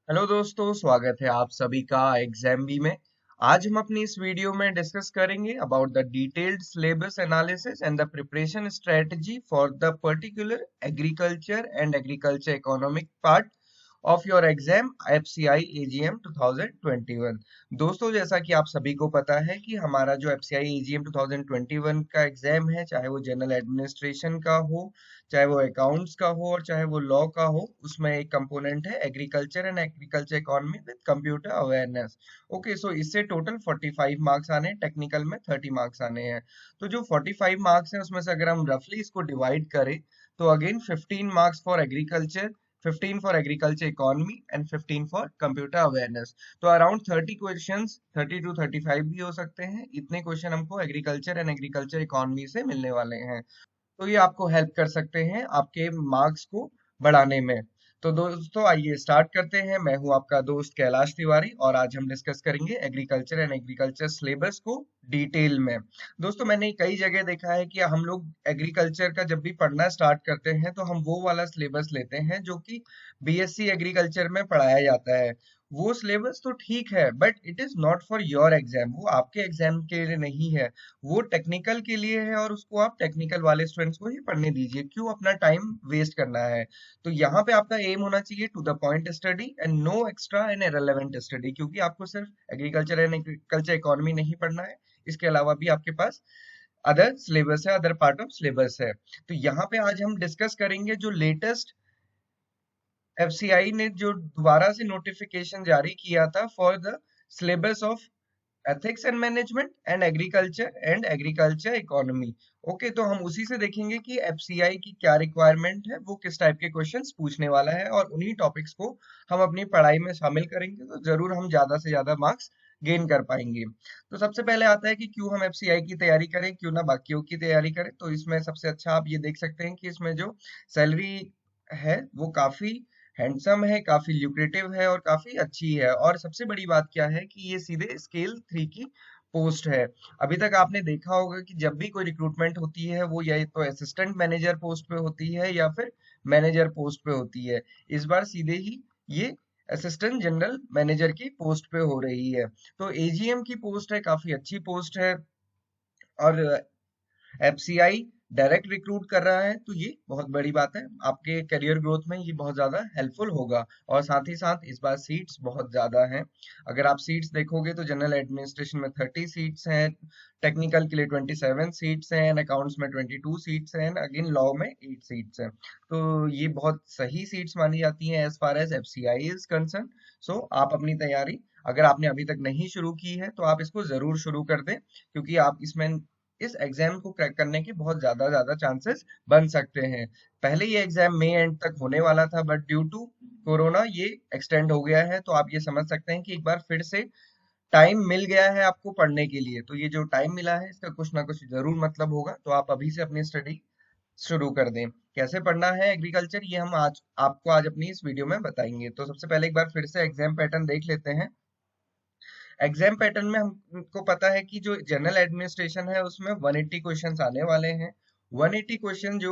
Hello दोस्तों, स्वागत है आप सभी का एग्जाम बी में। आज हम अपनी इस वीडियो में डिस्कस करेंगे about the detailed syllabus analysis and the preparation strategy for the particular agriculture and agriculture economic part of your exam FCI AGM 2021। दोस्तों, जैसा कि आप सभी को पता है कि हमारा जो एफसीआई एजीएम 2021 का एग्जाम है, चाहे वो जनरल एडमिनिस्ट्रेशन का हो, चाहे वो अकाउंट्स का हो और चाहे वो लॉ का हो, उसमें एक कंपोनेंट है agriculture and agriculture economy with computer awareness. Okay, so इससे टोटल 45 मार्क्स आने हैं, टेक्निकल में 30 मार्क्स आने हैं। तो जो 45 मार्क्स हैं उसमें से अगर हम रफली इसको डिवाइड करें तो again 15 marks for agriculture, 15 for agriculture economy and 15 for computer awareness. तो अराउंड 30 क्वेश्चंस, 30 टू 35 भी हो सकते हैं। इतने क्वेश्चन हमको एग्रीकल्चर एंड एग्रीकल्चर इकोनॉमी से मिलने वाले हैं। तो ये आपको हेल्प कर सकते हैं आपके मार्क्स को बढ़ाने में। तो दोस्तों, आइए स्टार्ट करते हैं। मैं हूं आपका दोस्त कैलाश तिवारी और आज हम डिस्कस करेंगे एग्रीकल्चर एंड एग्रीकल्चर सिलेबस को डिटेल में। दोस्तों, मैंने कई जगह देखा है कि हम लोग एग्रीकल्चर का जब भी पढ़ना स्टार्ट करते हैं तो हम वो वाला सिलेबस लेते हैं जो कि बीएससी एग्रीकल्चर में पढ़ाया जाता है। वो सिलेबस तो ठीक है, but it is not for your exam. वो आपके एग्जाम के लिए नहीं है, वो टेक्निकल के लिए है और उसको आप टेक्निकल वाले स्टूडेंट्स को ही पढ़ने दीजिए। क्यों अपना टाइम वेस्ट करना है? तो यहाँ पे आपका एम होना चाहिए to the point study and no extra and irrelevant study, क्योंकि आपको सिर्फ एग्रीकल्चर एंड एग्रीकल्चर इकोनॉमी नहीं पढ़ना है, इसके अलावा भी आपके पास अदर सिलेबस है, अदर पार्ट ऑफ सिलेबस है। तो यहाँ पे आज हम डिस्कस करेंगे जो लेटेस्ट एफसीआई ने जो दोबारा से नोटिफिकेशन जारी किया था for the syllabus of ethics and management and agriculture economy. Okay, तो हम उसी से देखेंगे कि एफसीआई की क्या रिक्वायरमेंट है, वो किस टाइप के क्वेश्चंस पूछने वाला है और उन्हीं टॉपिक्स को हम अपनी पढ़ाई में शामिल करेंगे तो जरूर हम ज्यादा से ज्यादा मार्क्स गेन कर पाएंगे। तो सबसे पहले आता है कि क्यों हम एफसीआई की तैयारी करें, क्यों ना बाकियों की तैयारी करें। तो इसमें सबसे अच्छा आप ये देख सकते हैं कि इसमें जो सैलरी है वो काफी हैंडसम है, काफी ल्यूक्रेटिव है और काफी अच्छी है। और सबसे बड़ी बात क्या है कि ये सीधे स्केल 3 की पोस्ट है। अभी तक आपने देखा होगा कि जब भी कोई रिक्रूटमेंट होती है वो या तो असिस्टेंट मैनेजर पोस्ट पे होती है या फिर मैनेजर पोस्ट पे होती है। इस बार सीधे ही ये असिस्टेंट जनरल मैनेजर की पोस्ट पे हो रही है। तो एजीएम की पोस्ट है, काफी अच्छी पोस्ट है और एफसीआई डायरेक्ट रिक्रूट कर रहा है, तो ये बहुत बड़ी बात है। आपके करियर ग्रोथ में ये बहुत ज्यादा हेल्पफुल होगा। और साथ ही साथ इस बार सीट्स बहुत ज्यादा हैं। अगर आप सीट्स देखोगे तो जनरल एडमिनिस्ट्रेशन में 30 सीट्स हैं, टेक्निकल के लिए 27 सीट्स हैं, अकाउंट्स में 22 सीट्स हैं, अगेन लॉ में 8 सीट्स हैं। तो ये बहुत सही सीट्स मानी जाती हैं as far as FCI is concern. So आप अपनी तैयारी, अगर आपने अभी तक नहीं शुरू की है तो आप इसको जरूर शुरू कर दें, क्योंकि आप इसमें इस एग्जाम को क्रैक करने के बहुत ज्यादा चांसेस बन सकते हैं। पहले ये एग्जाम मई एंड तक होने वाला था, बट ड्यू टू कोरोना ये एक्सटेंड हो गया है। तो आप ये समझ सकते हैं कि एक बार फिर से टाइम मिल गया है आपको पढ़ने के लिए। तो ये जो टाइम मिला है इसका कुछ ना कुछ जरूर मतलब होगा। तो आप अभी से अपनी स्टडी शुरू कर दें। कैसे पढ़ना है एग्रीकल्चर, ये हम आज आपको आज अपनी इस वीडियो में बताएंगे। तो सबसे पहले एक बार फिर से एग्जाम पैटर्न देख लेते हैं। एग्जाम पैटर्न में हमको पता है कि जो जनरल एडमिनिस्ट्रेशन है उसमें 180 क्वेश्चंस आने वाले हैं। 180 क्वेश्चन जो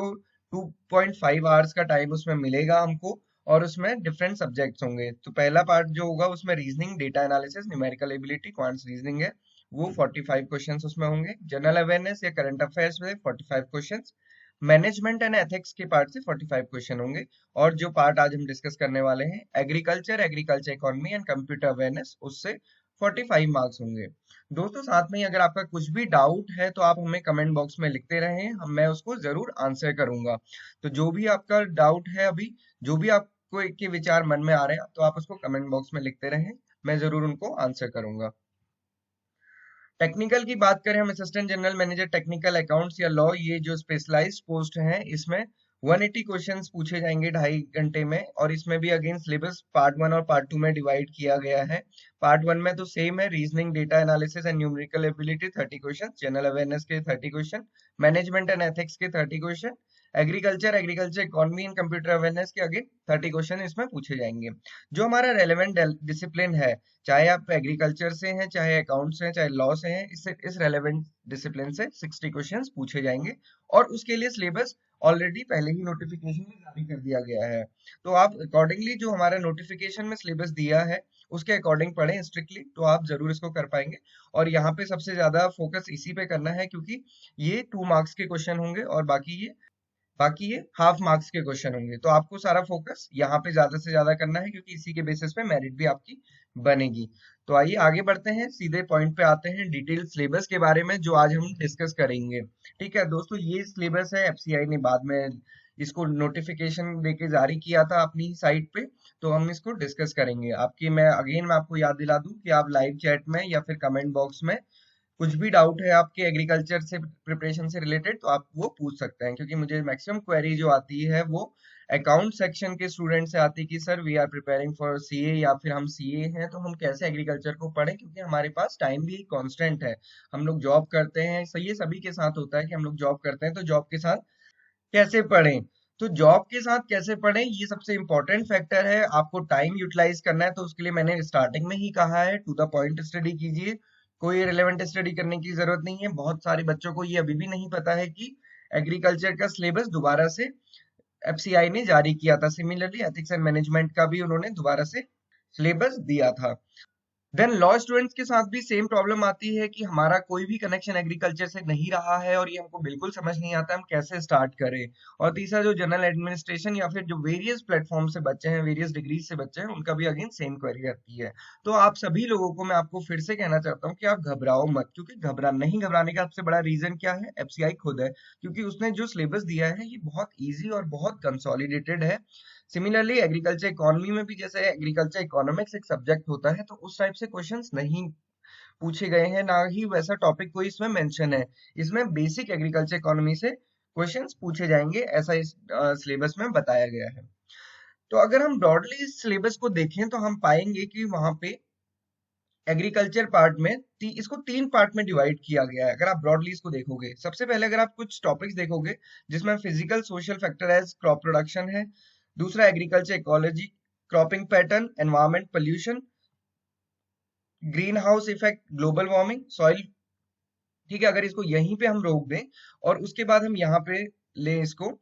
2.5 आवर्स का टाइम उसमें मिलेगा हमको, और उसमें डिफरेंट सब्जेक्ट्स होंगे। तो पहला पार्ट जो होगा उसमें reasoning, data analysis, numerical ability, quants reasoning है, वो 45 क्वेश्चंस उसमें होंगे। जनरल अवेयरनेस या करंट अफेयर्स में 45 क्वेश्चंस, मैनेजमेंट एंड एथिक्स के पार्ट से 45 क्वेश्चन होंगे। और जो पार्ट आज हम डिस्कस करने वाले हैं agriculture, agriculture economy and computer awareness, उससे 45 मार्क्स होंगे। दोस्तों, साथ में ही अगर आपका कुछ भी डाउट है तो आप हमें कमेंट बॉक्स में लिखते रहें, मैं उसको जरूर आंसर करूंगा। तो जो भी आपका डाउट है अभी, जो भी आपको के विचार मन में आ रहे हैं, तो आप उसको कमेंट बॉक्स में लिखते रहें, मैं जरूर उनको आंसर करूंगा। टेक्निकल की बात करें, हम assistant general manager technical accounts या लॉ, ये जो स्पेशलाइज्ड पोस्ट है, इसमें 180 क्वेश्चंस पूछे जाएंगे 2.5 घंटे में। और इसमें भी अगेन सिलेबस पार्ट 1 और पार्ट 2 में डिवाइड किया गया है। पार्ट 1 में तो सेम है, reasoning, data analysis and numerical ability 30 question, general awareness के 30 क्वेश्चन, मैनेजमेंट एंड एथिक्स के 30 question, agriculture, agriculture economy and computer awareness के अगेन 30 क्वेश्चन इसमें पूछे जाएंगे। जो हमारा रेलेवेंट डिसिप्लिन है, चाहे आप एग्रीकल्चर से हैं, चाहे अकाउंट से हैं, चाहे लॉ से हैं, इस रेलेवेंट डिसिप्लिन से 60 क्वेश्चंस पूछे जाएंगे। और उसके लिए सिलेबस ऑलरेडी पहले ही नोटिफिकेशन में जारी कर दिया गया है। तो आप अकॉर्डिंगली जो हमारा नोटिफिकेशन में सिलेबस दिया है उसके अकॉर्डिंग पढ़ें स्ट्रिक्टली, तो आप जरूर इसको कर पाएंगे। और यहाँ पे सबसे ज्यादा फोकस इसी पे करना है, क्योंकि ये 2 मार्क्स के क्वेश्चन होंगे और बाकी ये हाफ मार्क्स के क्वेश्चन होंगे। तो आपको सारा फोकस यहाँ पे ज्यादा से ज्यादा करना है, क्योंकि इसी के बेसिस पे मेरिट भी आपकी बनेगी। तो आइए आगे बढ़ते हैं, सीधे पॉइंट पे आते हैं, डिटेल सिलेबस के बारे में जो आज हम डिस्कस करेंगे। ठीक है दोस्तों, ये सिलेबस है, एफसीआई ने बाद में इसको नोटिफिकेशन देके जारी किया था अपनी साइट पे। तो हम इसको डिस्कस करेंगे। मैं आपको याद दिला दूं कि आप लाइव चैट में या फिर कमेंट बॉक्स में कुछ भी डाउट है आपके एग्रीकल्चर से प्रिपरेशन से रिलेटेड, तो आप वो पूछ सकते हैं, क्योंकि मुझे मैक्सिमम क्वेरी जो आती है वो अकाउंट सेक्शन के स्टूडेंट से आती है कि sir we are preparing for CA, या फिर हम सीए हैं तो हम कैसे एग्रीकल्चर को पढ़ें, क्योंकि हमारे पास टाइम भी कांस्टेंट है, हम लोग जॉब करते हैं। सही, ये सभी के साथ होता है कि हम लोग जॉब करते हैं, तो जॉब के साथ कैसे पढ़ें। तो जॉब के साथ कैसे पढ़ें, ये सबसे इंपॉर्टेंट फैक्टर है। आपको टाइम यूटिलाइज करना है, तो उसके लिए मैंने स्टार्टिंग में ही कहा है, टू द पॉइंट स्टडी कीजिए, कोई रिलेवेंट स्टडी करने की जरूरत नहीं है। बहुत सारे बच्चों को ये अभी भी नहीं पता है कि एग्रीकल्चर का सिलेबस दोबारा से एफसीआई ने जारी किया था। सिमिलरली एथिक्स एंड मैनेजमेंट का भी उन्होंने दोबारा से सिलेबस दिया था। देन लॉ स्टूडेंट्स के साथ भी सेम प्रॉब्लम आती है कि हमारा कोई भी कनेक्शन एग्रीकल्चर से नहीं रहा है और ये हमको बिल्कुल समझ नहीं आता हम कैसे स्टार्ट करें। और तीसरा, जो जनरल एडमिनिस्ट्रेशन या फिर जो वेरियस प्लेटफॉर्म से बच्चे हैं, वेरियस डिग्रीज से बच्चे हैं, उनका भी अगेन सेम क्वेरी आती है। तो आप सभी लोगों को मैं आपको फिर से कहना चाहता हूँ कि आप घबराओ मत, क्योंकि नहीं घबराने का सबसे बड़ा रीजन क्या है, एफसीआई खुद है, क्योंकि उसने जो सिलेबस दिया है ये बहुत ईजी और बहुत कंसोलिडेटेड है। सिमिलरली एग्रीकल्चर इकोनॉमी में भी, जैसे एग्रीकल्चर इकोनॉमिक्स एक सब्जेक्ट होता है, तो उस टाइप से क्वेश्चंस नहीं पूछे गए हैं, ना ही वैसा टॉपिक कोई इसमें मेंशन है। इसमें बेसिक एग्रीकल्चर इकोनॉमी से क्वेश्चंस पूछे जाएंगे, ऐसा इस सिलेबस में बताया गया है। तो अगर हम ब्रॉडली इस सिलेबस को देखें तो हम पाएंगे कि वहां पे एग्रीकल्चर पार्ट में इसको 3 पार्ट में डिवाइड किया गया है। अगर आप ब्रॉडली इसको देखोगे, सबसे पहले अगर आप कुछ टॉपिक्स देखोगे जिसमें physical social factor as crop production है, दूसरा agriculture ecology, cropping pattern, environment pollution, green house effect, global warming, soil. ठीक है, अगर इसको यहीं पे हम रोक दें और उसके बाद हम यहाँ पे ले इसको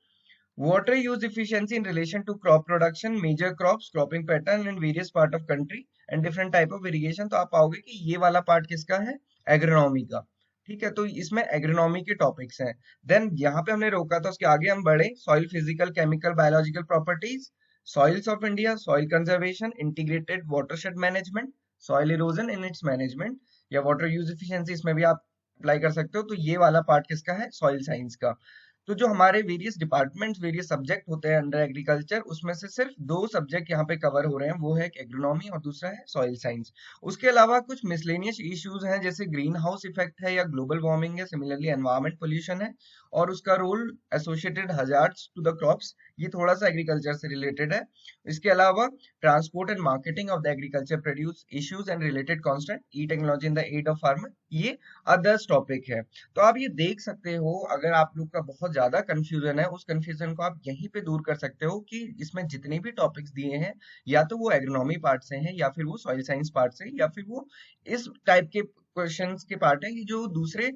water use efficiency in relation to crop production, major crops, cropping pattern in various part of country and different type of irrigation, तो आप पाओगे कि ये वाला पार्ट किसका है, एग्रोनॉमी का। ठीक है, तो इसमें एग्रोनॉमी के टॉपिक्स हैं। देन यहाँ पे हमने रोका था, उसके आगे हम बढ़े, soil physical chemical biological properties, soils of India, soil conservation, integrated watershed management, soil erosion in its management, या वाटर यूज एफिशिएंसी, इसमें भी आप अप्लाई कर सकते हो। तो ये वाला पार्ट किसका है, सॉइल साइंस का। तो जो हमारे वेरियस डिपार्टमेंट्स, वेरियस सब्जेक्ट होते हैं अंडर एग्रीकल्चर, उसमें से सिर्फ 2 सब्जेक्ट यहाँ पे कवर हो रहे हैं, वो है एग्रोनॉमी और दूसरा है सॉइल साइंस। उसके अलावा कुछ मिसलेनियस इश्यूज हैं, जैसे ग्रीन हाउस इफेक्ट है या ग्लोबल वार्मिंग है, सिमिलरली एनवायरमेंट पोल्यूशन है, और उसका role associated hazards to the crops, ये थोड़ा सा एग्रीकल्चर से रिलेटेड है। इसके अलावा transport and marketing of the agriculture produce issues and related constant, e technology in the aid of farmer, ये अदर्स टॉपिक है। तो आप ये देख सकते हो, अगर आप लोग का बहुत ज्यादा कंफ्यूजन है, उस कंफ्यूजन को आप यहीं पे दूर कर सकते हो कि इसमें जितने भी टॉपिक्स दिए हैं, या तो वो एग्रोनॉमी पार्ट से हैं, या फिर वो सॉइल साइंस पार्ट से, या फिर वो इस टाइप के क्वेश्चंस के पार्ट है कि जो दूसरे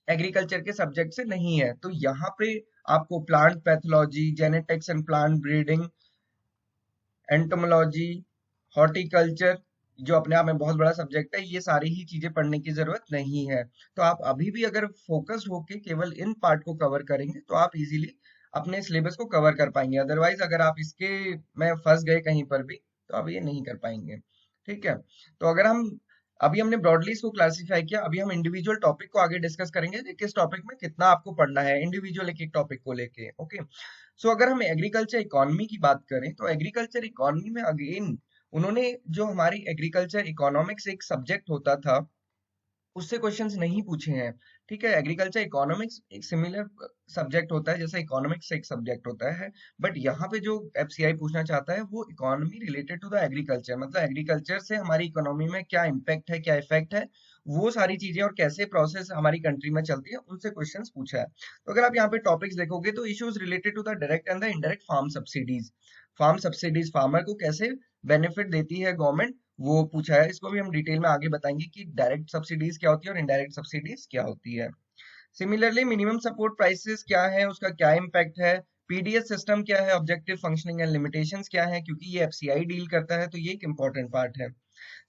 एग्रीकल्चर के सब्जेक्ट से नहीं है। तो यहाँ पे आपको plant pathology, genetics and plant breeding, entomology, horticulture, जो अपने आप में बहुत बड़ा सब्जेक्ट है, ये सारी ही चीजें पढ़ने की जरूरत नहीं है। तो आप अभी भी अगर फोकस्ड होके केवल इन पार्ट को कवर करेंगे तो आप इजीली अपने सिलेबस को कवर कर पाएंगे। अदरवाइज अगर आप इसके में फंस गए कहीं पर भी, तो आप ये नहीं कर पाएंगे। ठीक है, तो अगर हम अभी हमने ब्रॉडली इसको क्लासिफाई किया, अभी हम इंडिविजुअल टॉपिक को आगे डिस्कस करेंगे कि किस टॉपिक में कितना आपको पढ़ना है, इंडिविजुअल एक एक टॉपिक को लेके। ओके, सो अगर हम एग्रीकल्चर इकोनॉमी की बात करें, तो एग्रीकल्चर इकोनॉमी में अगेन उन्होंने जो हमारी एग्रीकल्चर इकोनॉमिक्स एक सब्जेक्ट होता था, उससे क्वेश्चंस नहीं पूछे हैं। ठीक है, एग्रीकल्चर इकोनॉमिक्स एक सिमिलर सब्जेक्ट होता है जैसे इकोनॉमिक्स एक सब्जेक्ट होता है, बट यहाँ पे जो एफसीआई पूछना चाहता है वो economy related to the agriculture, मतलब एग्रीकल्चर से हमारी इकोनॉमी में क्या इम्पैक्ट है, क्या इफेक्ट है, वो सारी चीजें और कैसे प्रोसेस हमारी कंट्री में चलती है, उनसे क्वेश्चंस पूछा है। तो अगर आप यहाँ पे टॉपिक्स देखोगे तो issues related to the direct and the indirect farm subsidies farmer को कैसे बेनिफिट देती है गवर्नमेंट, वो पूछा है। इसको भी हम डिटेल में आगे बताएंगे कि डायरेक्ट सब्सिडीज क्या होती है और इनडायरेक्ट सब्सिडीज क्या होती है। सिमिलरली मिनिमम सपोर्ट प्राइसेस क्या है, उसका क्या इम्पैक्ट है, पीडीएस सिस्टम क्या है, ऑब्जेक्टिव फंक्शनिंग एंड लिमिटेशंस क्या है, क्योंकि ये एफसीआई डील करता है तो ये एक इंपॉर्टेंट पार्ट है।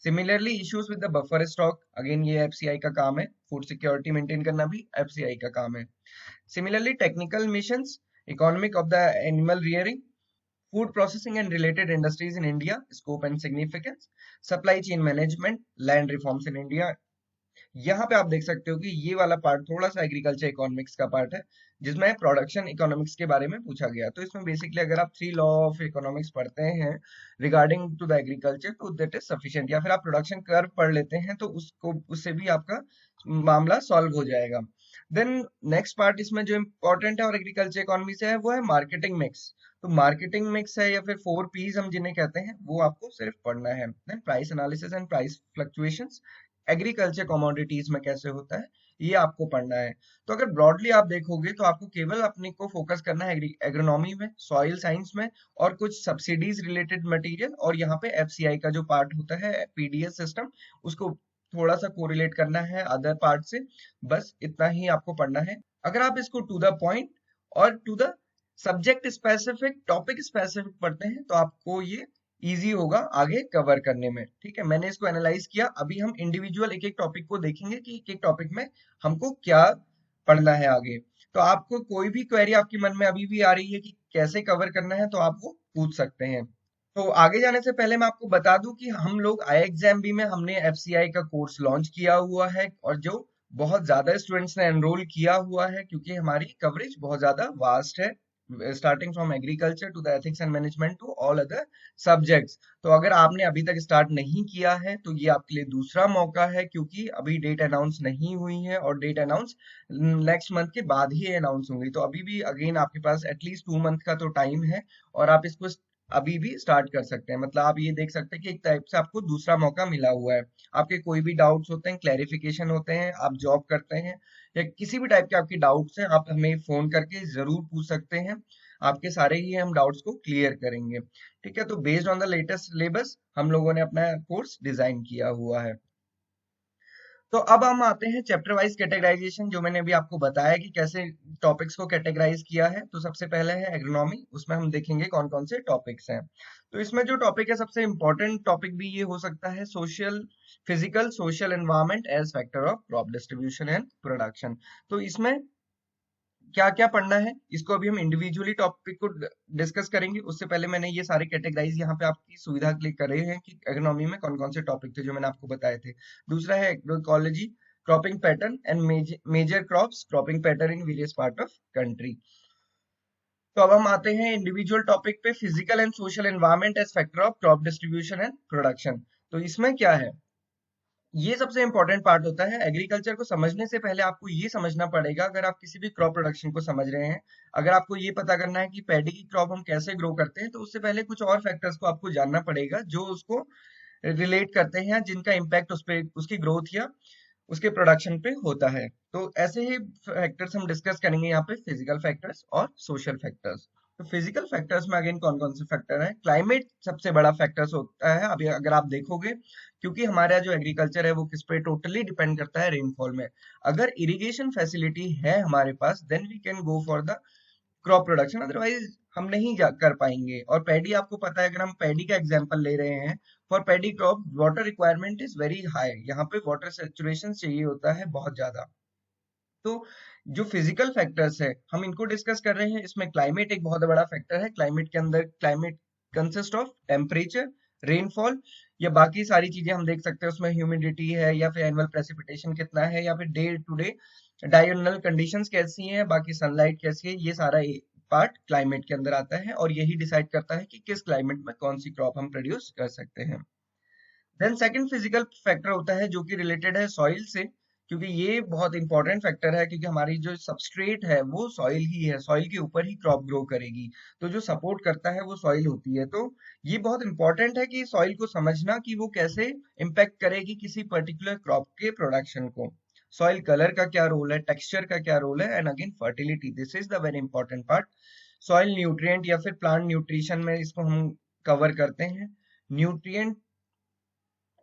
Similarly issues with the buffer stock, again ये एफसीआई का काम है, फूड सिक्योरिटी मेंटेन करना भी एफसीआई का काम है। Similarly technical missions, economic of the animal rearing, food processing and related industries in India, scope and significance, supply chain management, land reforms in India। यहाँ पे आप देख सकते हो कि ये वाला पार्ट थोड़ा सा एग्रीकल्चर इकोनॉमिक्स का पार्ट है, जिसमें प्रोडक्शन इकोनॉमिक्स के बारे में पूछा गया। तो इसमें बेसिकली अगर आप 3 लॉ ऑफ इकोनॉमिक्स पढ़ते हैं रिगार्डिंग टू द एग्रीकल्चर तो दैट इज सफिशिएंट, या फिर आप प्रोडक्शन कर्व पढ़ लेते हैं तो उसको उससे भी आपका मामला सॉल्व हो जाएगा। देन नेक्स्ट पार्ट इसमें जो इम्पोर्टेंट है और एग्रीकल्चर इकोनॉमी से है वो है मार्केटिंग मिक्स। तो मार्केटिंग मिक्स है या फिर 4 पीज हम जिन्हें कहते हैं वो आपको सिर्फ पढ़ना है। Then price analysis and price fluctuations, agriculture commodities में कैसे होता है ये आपको पढ़ना है। तो अगर ब्रॉडली आप देखोगे तो आपको केवल अपने को फोकस करना है एग्रोनॉमी में, सॉइल साइंस में और कुछ सब्सिडीज रिलेटेड मटेरियल, और यहाँ पे एफसीआई का जो पार्ट होता है पीडीएस सिस्टम, उसको थोड़ा सा कोरिलेट करना है अदर पार्ट से। बस इतना ही आपको पढ़ना है। अगर आप इसको टू द पॉइंट और to the subject specific, topic specific पढ़ते हैं तो आपको ये इजी होगा आगे कवर करने में। ठीक है, मैंने इसको एनालाइज किया। अभी हम इंडिविजुअल एक एक टॉपिक को देखेंगे कि एक एक टॉपिक में हमको क्या पढ़ना है आगे। तो आपको कोई भी क्वेरी आपके मन में अभी भी आ रही है कि कैसे कवर करना है तो आप वो पूछ सकते हैं। तो आगे जाने से पहले मैं आपको बता दूं कि हम लोग आई एग्जाम भी में हमने एफसीआई का कोर्स लॉन्च किया हुआ है, और जो बहुत ज्यादा स्टूडेंट्स ने एनरोल किया हुआ है क्योंकि हमारी कवरेज बहुत ज्यादा वास्ट है, starting from agriculture to the ethics and management to all other subjects. तो अगर आपने अभी तक स्टार्ट नहीं किया है तो ये आपके लिए दूसरा मौका है, क्योंकि अभी डेट अनाउंस नहीं हुई है और डेट अनाउंस नेक्स्ट मंथ के बाद ही अनाउंस होंगी। तो अभी भी अगेन आपके पास एटलीस्ट 2 मंथ का तो टाइम है, और आप इसको अभी भी स्टार्ट कर सकते हैं। मतलब आप ये देख सकते हैं कि एक टाइप से आपको दूसरा मौका मिला हुआ है। आपके कोई भी डाउट्स होते हैं, क्लैरिफिकेशन होते हैं, आप जॉब करते हैं या किसी भी टाइप के आपके डाउट्स हैं, आप हमें फोन करके जरूर पूछ सकते हैं। आपके सारे ही हम डाउट्स को क्लियर करेंगे। ठीक है, तो based on the latest syllabus हम लोगों ने अपना कोर्स डिजाइन किया हुआ है। तो अब हम आते हैं चैप्टर वाइज कैटेगराइजेशन, जो मैंने अभी आपको बताया कि कैसे टॉपिक्स को कैटेगराइज किया है। तो सबसे पहले है एग्रोनॉमी, उसमें हम देखेंगे कौन कौन से टॉपिक्स हैं। तो इसमें जो टॉपिक है, सबसे इंपॉर्टेंट टॉपिक भी ये हो सकता है social physical social environment as factor of crop distribution and production. तो इसमें क्या क्या पढ़ना है इसको अभी हम इंडिविजुअली टॉपिक को डिस्कस करेंगे। उससे पहले मैंने ये सारे कैटेगराइज यहाँ पे आपकी सुविधा के लिए करे हैं कि इकोनॉमी में कौन कौन से टॉपिक थे जो मैंने आपको बताए थे। दूसरा है agroecology, cropping pattern and major crops, cropping pattern in various part of country. तो अब हम आते हैं इंडिविजुअल टॉपिक पे, physical and social environment as factor of crop distribution and production. तो इसमें क्या है, ये सबसे इंपॉर्टेंट पार्ट होता है। एग्रीकल्चर को समझने से पहले आपको ये समझना पड़ेगा, अगर आप किसी भी क्रॉप प्रोडक्शन को समझ रहे हैं, अगर आपको ये पता करना है कि पैडी की क्रॉप हम कैसे ग्रो करते हैं, तो उससे पहले कुछ और फैक्टर्स को आपको जानना पड़ेगा जो उसको रिलेट करते हैं, जिनका इम्पैक्ट उस पे उसकी ग्रोथ या उसके प्रोडक्शन पे होता है। तो ऐसे ही फैक्टर्स हम डिस्कस करेंगे यहाँ पे, फिजिकल फैक्टर्स और सोशल फैक्टर्स। तो फिजिकल फैक्टर्स में अगेन कौन कौन से फैक्टर हैं, क्लाइमेट सबसे बड़ा फैक्टर्स होता है। अभी अगर आप देखोगे, क्योंकि हमारा जो एग्रीकल्चर है वो किस पे टोटली डिपेंड करता है, रेनफॉल में। अगर इरिगेशन फैसिलिटी है हमारे पास then we can go for the crop production, otherwise हम नहीं कर पाएंगे। और पैडी आपको पता है, अगर हम पैडी का एग्जांपल ले रहे हैं, for paddy crop water requirement is very high, यहाँ पे वाटर सेचुरेशन चाहिए होता है बहुत ज्यादा। तो जो फिजिकल फैक्टर्स है हम इनको डिस्कस कर रहे हैं, इसमें क्लाइमेट एक बहुत बड़ा फैक्टर है। क्लाइमेट के अंदर climate consist of temperature, rainfall, या बाकी सारी चीजें हम देख सकते हैं। उसमें ह्यूमिडिटी है, या फिर एनुअल प्रेसिपिटेशन कितना है, या फिर डे टू डे डायurnal कंडीशंस कैसी हैं, बाकी सनलाइट कैसी है, ये सारा पार्ट क्लाइमेट के अंदर आता है, और यही डिसाइड करता है कि किस क्लाइमेट में कौन सी क्रॉप हम प्रोड्यूस कर सकते हैं। देन सेकंड फिजिकल फैक्टर होता है जो कि रिलेटेड है सॉइल से, क्योंकि ये बहुत इंपॉर्टेंट फैक्टर है, क्योंकि हमारी जो सबस्ट्रेट है वो सॉइल ही है, सॉइल के ऊपर ही क्रॉप ग्रो करेगी। तो जो सपोर्ट करता है वो सॉइल होती है। तो ये बहुत इंपॉर्टेंट है कि सॉइल को समझना कि वो कैसे इम्पेक्ट करेगी किसी पर्टिकुलर क्रॉप के प्रोडक्शन को। सॉइल कलर का क्या रोल है, टेक्सचर का क्या रोल है, and again fertility, this is the very important part. Soil nutrient या फिर प्लांट न्यूट्रिशन में इसको हम कवर करते हैं। न्यूट्रिएंट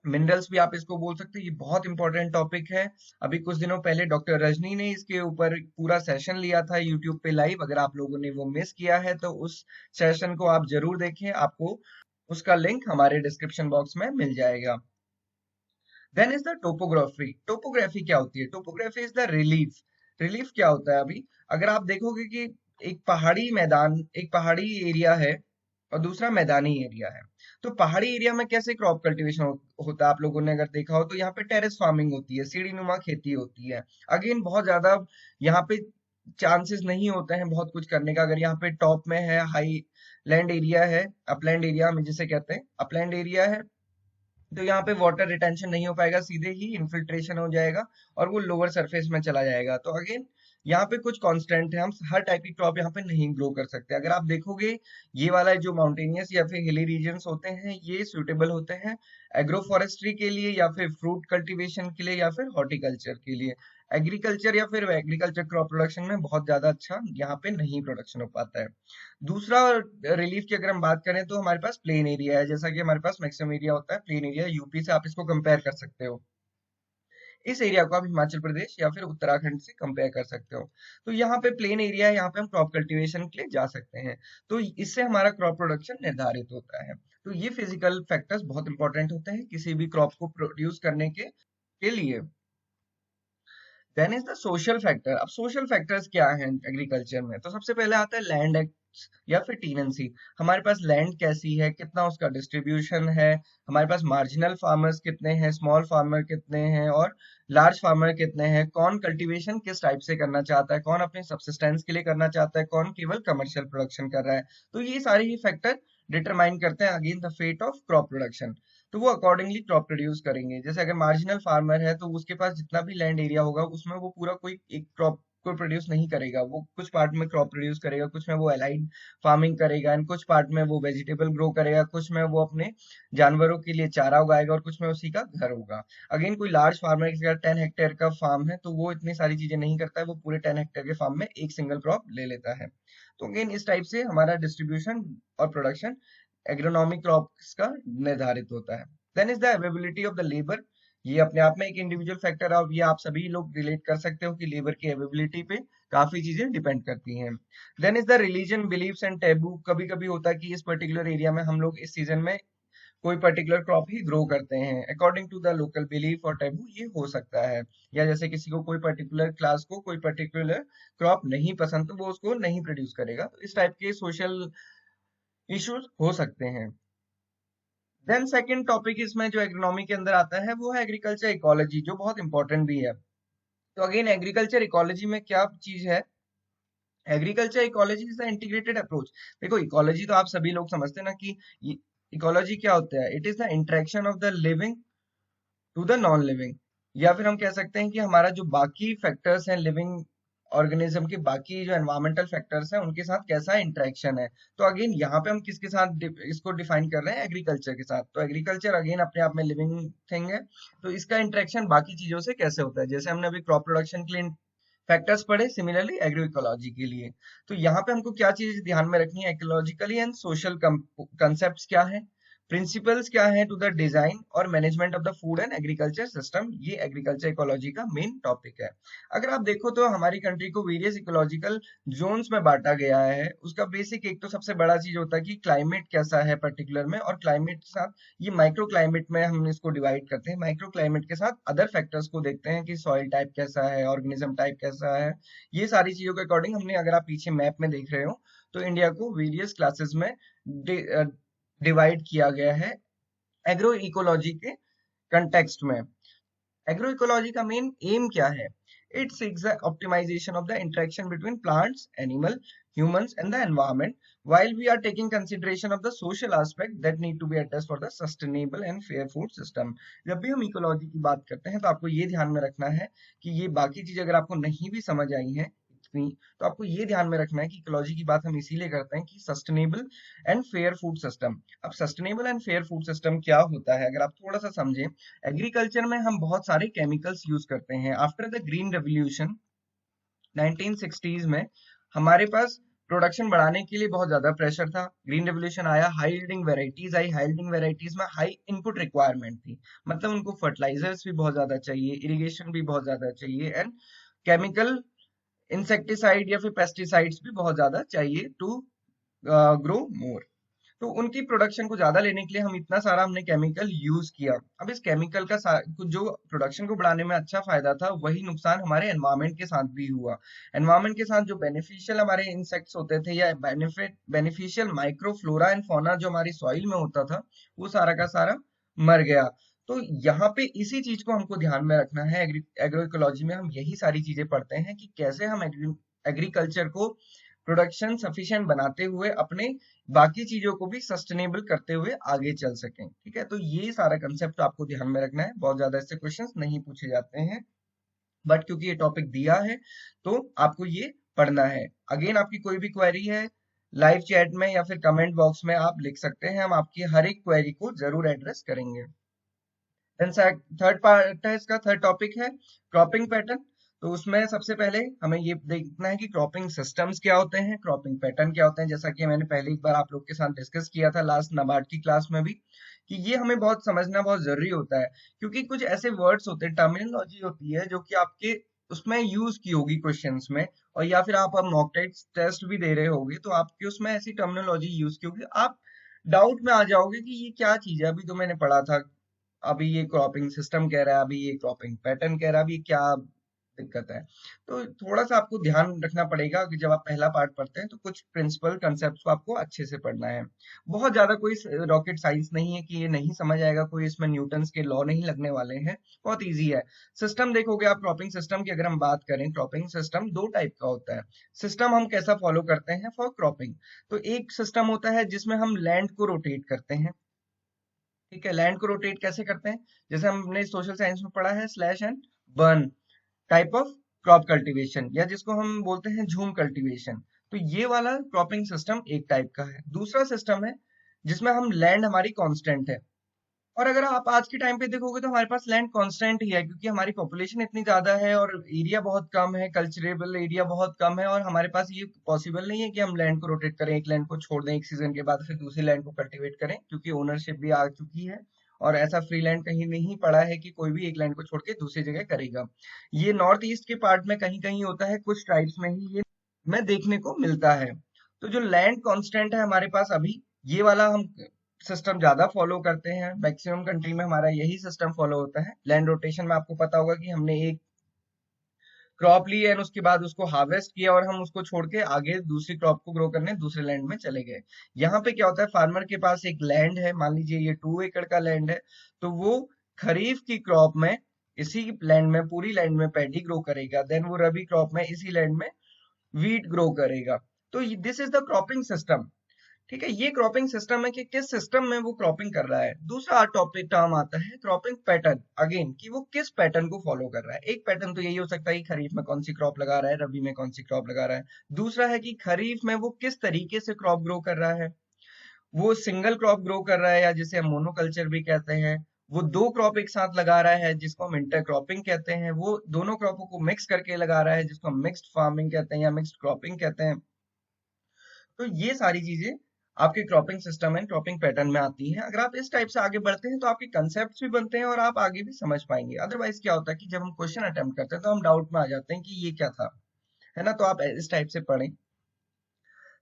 मिनरल्स भी आप इसको बोल सकते हैं। ये बहुत इंपॉर्टेंट टॉपिक है। अभी कुछ दिनों पहले डॉक्टर रजनी ने इसके ऊपर पूरा सेशन लिया था यूट्यूब पे लाइव। अगर आप लोगों ने वो मिस किया है तो उस सेशन को आप जरूर देखें, आपको उसका लिंक हमारे डिस्क्रिप्शन बॉक्स में मिल जाएगा। Then is the topography. Topography क्या होती है? Topography is the relief. Relief क्या होता है? अभी अगर आप देखोगे कि एक पहाड़ी मैदान, एक पहाड़ी एरिया है और दूसरा मैदानी एरिया है, तो पहाड़ी एरिया में कैसे क्रॉप कल्टीवेशन होता है? आप लोगों ने अगर देखा हो तो यहाँ पे टेरेस फार्मिंग होती है, सीढ़ी नुमा खेती होती है। अगेन बहुत ज्यादा यहाँ पे चांसेस नहीं होते हैं बहुत कुछ करने का। अगर यहाँ पे टॉप में है, हाई लैंड एरिया है, अपलैंड एरिया में जिसे कहते हैं, अपलैंड एरिया है, तो यहाँ पे वाटर रिटेंशन नहीं हो पाएगा, सीधे ही इन्फिल्ट्रेशन हो जाएगा और वो लोअर सरफेस में चला जाएगा। तो अगेन यहाँ पे कुछ कांस्टेंट है, हम हर टाइप की क्रॉप यहाँ पे नहीं ग्रो कर सकते। अगर आप देखोगे ये वाला जो माउंटेनियस या फिर हिली रीजन्स होते हैं, ये सुटेबल होते हैं एग्रो फॉरेस्ट्री के लिए या फिर फ्रूट कल्टीवेशन के लिए या फिर हॉर्टिकल्चर के लिए। एग्रीकल्चर या फिर एग्रीकल्चर क्रॉप प्रोडक्शन में बहुत ज्यादा अच्छा यहाँ पे नहीं प्रोडक्शन हो पाता है। दूसरा रिलीफ की अगर हम बात करें तो हमारे पास प्लेन एरिया है। जैसा कि हमारे पास मैक्सिमम एरिया होता है प्लेन एरिया, यूपी से आप इसको कंपेयर कर सकते हो। इस एरिया को आप हिमाचल प्रदेश या फिर उत्तराखंड से कंपेयर कर सकते हो। तो यहाँ पे प्लेन एरिया है, यहाँ पे हम क्रॉप कल्टीवेशन के लिए जा सकते हैं। तो इससे हमारा क्रॉप प्रोडक्शन निर्धारित होता है। तो ये फिजिकल फैक्टर्स बहुत इंपॉर्टेंट होते हैं किसी भी क्रॉप को प्रोड्यूस करने के लिए। Then is the social factor. अब सोशल फैक्टर्स क्या हैं एग्रीकल्चर में? तो सबसे पहले आता है लैंड एक्ट या फिर टीनेंसी। हमारे पास लैंड कैसी है, कितना उसका डिस्ट्रीब्यूशन है, हमारे पास मार्जिनल फार्मर्स कितने हैं, स्मॉल फार्मर कितने हैं और लार्ज फार्मर कितने हैं, कौन कल्टीवेशन किस टाइप से करना चाहता है, कौन अपने सब्सिस्टेंस के लिए करना चाहता है, कौन केवल कमर्शियल प्रोडक्शन कर रहा है। तो ये सारे ही फैक्टर डिटरमाइन करते हैं again the fate of crop production. तो वो अकॉर्डिंगली क्रॉप प्रोड्यूस करेंगे। जैसे अगर मार्जिनल फार्मर है तो उसके पास जितना भी लैंड एरिया होगा उसमें वो पूरा कोई एक क्रॉप को प्रोड्यूस नहीं करेगा। वो कुछ पार्ट में क्रॉप प्रोड्यूस करेगा, कुछ में वो एलाइड फार्मिंग करेगा, एंड कुछ पार्ट में वो वेजिटेबल ग्रो करेगा, कुछ में वो अपने जानवरों के लिए चारा उगाएगा और कुछ में उसी का घर होगा। अगेन कोई लार्ज फार्मर के अगर 10 हेक्टेयर का फार्म है तो वो इतनी सारी चीजें नहीं करता है, वो पूरे 10 हेक्टेयर के फार्म में एक सिंगल क्रॉप ले लेता है। तो अगेन इस टाइप से हमारा डिस्ट्रीब्यूशन और प्रोडक्शन एग्रोनॉमिक क्रॉप्स का निर्धारित होता है। Then is the availability of the labour. ये अपने आप में एक इंडिविजुअल फैक्टर है और ये आप सभी लोग रिलेट कर सकते हो कि लेबर की अवेलेबिलिटी पे काफी चीजें डिपेंड करती हैं। Then is the religion beliefs and taboo. कभी कभी होता है कि इस पर्टिकुलर एरिया में हम लोग इस सीजन में कोई पर्टिकुलर क्रॉप ही ग्रो करते हैं according to the local belief और टैबू, ये हो सकता है। या जैसे किसी को कोई पर्टिकुलर क्लास को कोई पर्टिकुलर क्रॉप नहीं पसंद तो वो उसको नहीं प्रोड्यूस करेगा। तो इस टाइप के सोशल इश्यूज हो सकते हैं। देन सेकंड टॉपिक इसमें जो एग्रोनॉमी के अंदर आता है वो है एग्रीकल्चर इकोलॉजी, जो बहुत इंपॉर्टेंट भी है। तो अगेन एग्रीकल्चर इकोलॉजी में क्या चीज है? Agriculture ecology is the integrated approach. देखो इकोलॉजी तो आप सभी लोग समझते हैं ना कि इकोलॉजी क्या होता है। It is the interaction of the living to the non living, या फिर हम कह सकते हैं कि हमारा जो बाकी फैक्टर्स हैं लिविंग ऑर्गेनिज्म के, बाकी जो एनवायरमेंटल फैक्टर्स हैं उनके साथ कैसा इंटरेक्शन है। तो अगेन यहाँ पे हम किसके साथ इसको डिफाइन कर रहे हैं? एग्रीकल्चर के साथ। तो एग्रीकल्चर अगेन अपने आप में लिविंग थिंग है, तो इसका इंटरेक्शन बाकी चीजों से कैसे होता है? जैसे हमने अभी क्रॉप प्रोडक्शन के लिए फैक्टर्स पढ़े, सिमिलरली एग्रो इकोलॉजी के लिए। तो यहाँ पे हमको क्या चीज ध्यान में रखनी है? इकोलॉजिकली एंड सोशल कंसेप्ट क्या है, प्रिंसिपल्स क्या है टू द डिजाइन और management of the food and agriculture system, ये एग्रीकल्चर इकोलॉजी का मेन टॉपिक है। अगर आप देखो तो हमारी कंट्री को वेरियस इकोलॉजिकल जोन्स में बांटा गया है। उसका बेसिक एक तो सबसे बड़ा चीज होता है कि क्लाइमेट कैसा है पर्टिकुलर में, और क्लाइमेट के साथ ये माइक्रो क्लाइमेट में हम इसको डिवाइड करते हैं। माइक्रो क्लाइमेट के साथ अदर फैक्टर्स को देखते हैं कि सॉइल टाइप कैसा है, ऑर्गेनिज्म टाइप कैसा है। ये सारी चीजों के अकॉर्डिंग हमने, अगर आप पीछे मैप में देख रहे हो तो इंडिया को वेरियस क्लासेस में डिवाइड किया गया है एग्रो इकोलॉजी के कंटेक्स्ट में। एग्रो इकोलॉजी का मेन एम क्या है? It seeks the optimisation of the interaction between plants, animal, humans and the environment while we are taking consideration of the social aspect that need to be addressed for the sustainable and fair food system। जब भी हम ecology की बात करते हैं तो आपको ये ध्यान में रखना है कि ये बाकी चीज अगर आपको नहीं भी समझ आई है इतनी, तो आपको ये ध्यान में रखना है कि इकोलॉजी की बात हम इसीलिए करते हैं कि sustainable and fair food system. अब sustainable and fair food system क्या होता है अगर आप थोड़ा सा समझें। एग्रीकल्चर में हम बहुत सारे केमिकल्स यूज करते हैं। After the green revolution 1960s में हमारे पास प्रोडक्शन बढ़ाने के लिए बहुत ज्यादा प्रेशर था। ग्रीन रेवोल्यूशन आया, हाई यील्डिंग वेराइटीज आई, हाई यील्डिंग वेराइटीज में हाई इनपुट रिक्वायरमेंट थी, मतलब उनको फर्टिलाइजर्स भी बहुत ज्यादा चाहिए, इरिगेशन भी बहुत ज्यादा चाहिए, एंड केमिकल इंसेक्टिसाइड या फिर पेस्टिसाइड्स भी बहुत ज्यादा चाहिए टू ग्रो मोर। तो उनकी प्रोडक्शन को ज्यादा लेने के लिए हम इतना सारा हमने केमिकल यूज किया। अब इस केमिकल का जो प्रोडक्शन को बढ़ाने में अच्छा फायदा था, वही नुकसान हमारे एनवायरमेंट के साथ भी हुआ। एनवायरमेंट के साथ जो बेनिफिशियल हमारे इंसेक्ट्स होते थे या बेनिफिशियल माइक्रोफ्लोरा एंड फौना जो हमारी सॉइल में होता था, वो सारा का सारा मर गया। तो यहाँ पे इसी चीज को हमको ध्यान में रखना है। एग्रो इकोलॉजी में हम यही सारी चीजें पढ़ते हैं कि कैसे हम एग्रीकल्चर को प्रोडक्शन सफिशिएंट बनाते हुए अपने बाकी चीजों को भी सस्टेनेबल करते हुए आगे चल सकें। ठीक है, तो ये सारा कंसेप्ट आपको ध्यान में रखना है। बहुत ज्यादा इससे क्वेश्चंस नहीं पूछे जाते हैं, बट क्योंकि ये टॉपिक दिया है तो आपको ये पढ़ना है। अगेन आपकी कोई भी क्वेरी है, लाइव चैट में या फिर कमेंट बॉक्स में आप लिख सकते हैं, हम आपकी हर एक क्वेरी को जरूर एड्रेस करेंगे। थर्ड पार्ट है इसका, थर्ड टॉपिक है क्रॉपिंग पैटर्न। तो उसमें सबसे पहले हमें ये देखना है कि क्रॉपिंग सिस्टम्स क्या होते हैं, क्रॉपिंग पैटर्न क्या होते हैं। जैसा कि मैंने पहले एक बार आप लोग के साथ डिस्कस किया था लास्ट नाबार्ड की क्लास में भी, कि ये हमें बहुत समझना बहुत जरूरी होता है, क्योंकि कुछ ऐसे वर्ड्स होते हैं, टर्मिनोलॉजी होती है जो कि आपके उसमें यूज की होगी क्वेश्चंस में, और या फिर आप अब मॉक टेस्ट भी दे रहे होगे तो आपके उसमें ऐसी टर्मिनोलॉजी यूज की होगी, आप डाउट में आ जाओगे कि ये क्या चीज है, अभी तो मैंने पढ़ा था, अभी ये क्रॉपिंग सिस्टम कह रहा है, अभी ये क्रॉपिंग पैटर्न कह रहा है, अभी क्या दिक्कत है। तो थोड़ा सा आपको ध्यान रखना पड़ेगा कि जब आप पहला पार्ट पढ़ते हैं तो कुछ प्रिंसिपल कंसेप्ट को आपको अच्छे से पढ़ना है। बहुत ज्यादा कोई रॉकेट साइंस नहीं है कि ये नहीं समझ आएगा, कोई इसमें न्यूटन्स के लॉ नहीं लगने वाले हैं, बहुत इजी है। सिस्टम देखोगे आप, क्रॉपिंग सिस्टम की अगर हम बात करें, क्रॉपिंग सिस्टम दो टाइप का होता है। सिस्टम हम कैसा फॉलो करते हैं फॉर क्रॉपिंग, तो एक सिस्टम होता है जिसमें हम लैंड को रोटेट करते हैं। ठीक है, लैंड को रोटेट कैसे करते हैं, जैसे हमने सोशल साइंस में पढ़ा है slash and burn type of crop cultivation, या जिसको हम बोलते हैं झूम कल्टीवेशन। तो ये वाला क्रॉपिंग सिस्टम एक टाइप का है। दूसरा सिस्टम है जिसमें हम लैंड हमारी कांस्टेंट है, और अगर आप आज के टाइम पे देखोगे तो हमारे पास लैंड कांस्टेंट ही है, क्योंकि हमारी पॉपुलेशन इतनी ज्यादा है और एरिया बहुत कम है, कल्चरेबल एरिया बहुत कम है, और हमारे पास ये पॉसिबल नहीं है कि हम लैंड को रोटेट करें, एक लैंड को छोड़ दें एक सीजन के बाद फिर दूसरी लैंड को कल्टीवेट करें, क्योंकि ओनरशिप भी आ चुकी है और ऐसा फ्री लैंड कहीं नहीं पड़ा है कि कोई भी एक लैंड को छोड़ के दूसरी जगह करेगा। ये नॉर्थ ईस्ट के पार्ट में कहीं कहीं होता है, कुछ ट्राइब्स में ही ये में देखने को मिलता है। तो जो लैंड कांस्टेंट है हमारे पास अभी, ये वाला हम सिस्टम ज्यादा फॉलो करते हैं। मैक्सिमम कंट्री में हमारा यही सिस्टम फॉलो होता है। लैंड रोटेशन में आपको पता होगा कि हमने एक क्रॉप ली एंड उसके बाद उसको हार्वेस्ट किया और हम उसको छोड़ के आगे दूसरी क्रॉप को ग्रो करने दूसरे लैंड में चले गए। यहाँ पे क्या होता है, फार्मर के पास एक लैंड है, मान लीजिए ये 2 एकड़ का लैंड है, तो वो खरीफ की क्रॉप में इसी लैंड में, पूरी लैंड में पैडी ग्रो करेगा, देन वो रबी क्रॉप में इसी लैंड में वीट ग्रो करेगा। तो this is the cropping system. ठीक है, ये क्रॉपिंग सिस्टम है कि किस सिस्टम में वो क्रॉपिंग कर रहा है। दूसरा टॉपिक टर्म आता है क्रॉपिंग पैटर्न, अगेन कि वो किस पैटर्न को फॉलो कर रहा है। एक पैटर्न तो यही हो सकता है कि खरीफ में कौन सी क्रॉप लगा रहा है, रबी में कौन सी क्रॉप लगा रहा है। दूसरा है कि खरीफ में वो किस तरीके से क्रॉप ग्रो कर रहा है, वो सिंगल क्रॉप ग्रो कर रहा है या जिसे हम मोनोकल्चर भी कहते हैं, वो दो क्रॉप एक साथ लगा रहा है जिसको हम इंटरक्रॉपिंग कहते हैं, वो दोनों क्रॉपों को मिक्स करके लगा रहा है जिसको हम मिक्स्ड फार्मिंग कहते हैं या मिक्स्ड क्रॉपिंग कहते हैं। तो ये सारी चीजें आपके cropping system and cropping pattern में आती हैं। अगर आप इस टाइप से आगे बढ़ते हैं तो आपके कंसेप्ट्स भी बनते हैं और आप आगे भी समझ पाएंगे। अदरवाइज क्या होता है कि जब हम क्वेश्चन अटेम्प्ट करते हैं तो हम डाउट में आ जाते हैं कि ये क्या था, है ना। तो आप इस टाइप से पढ़ें।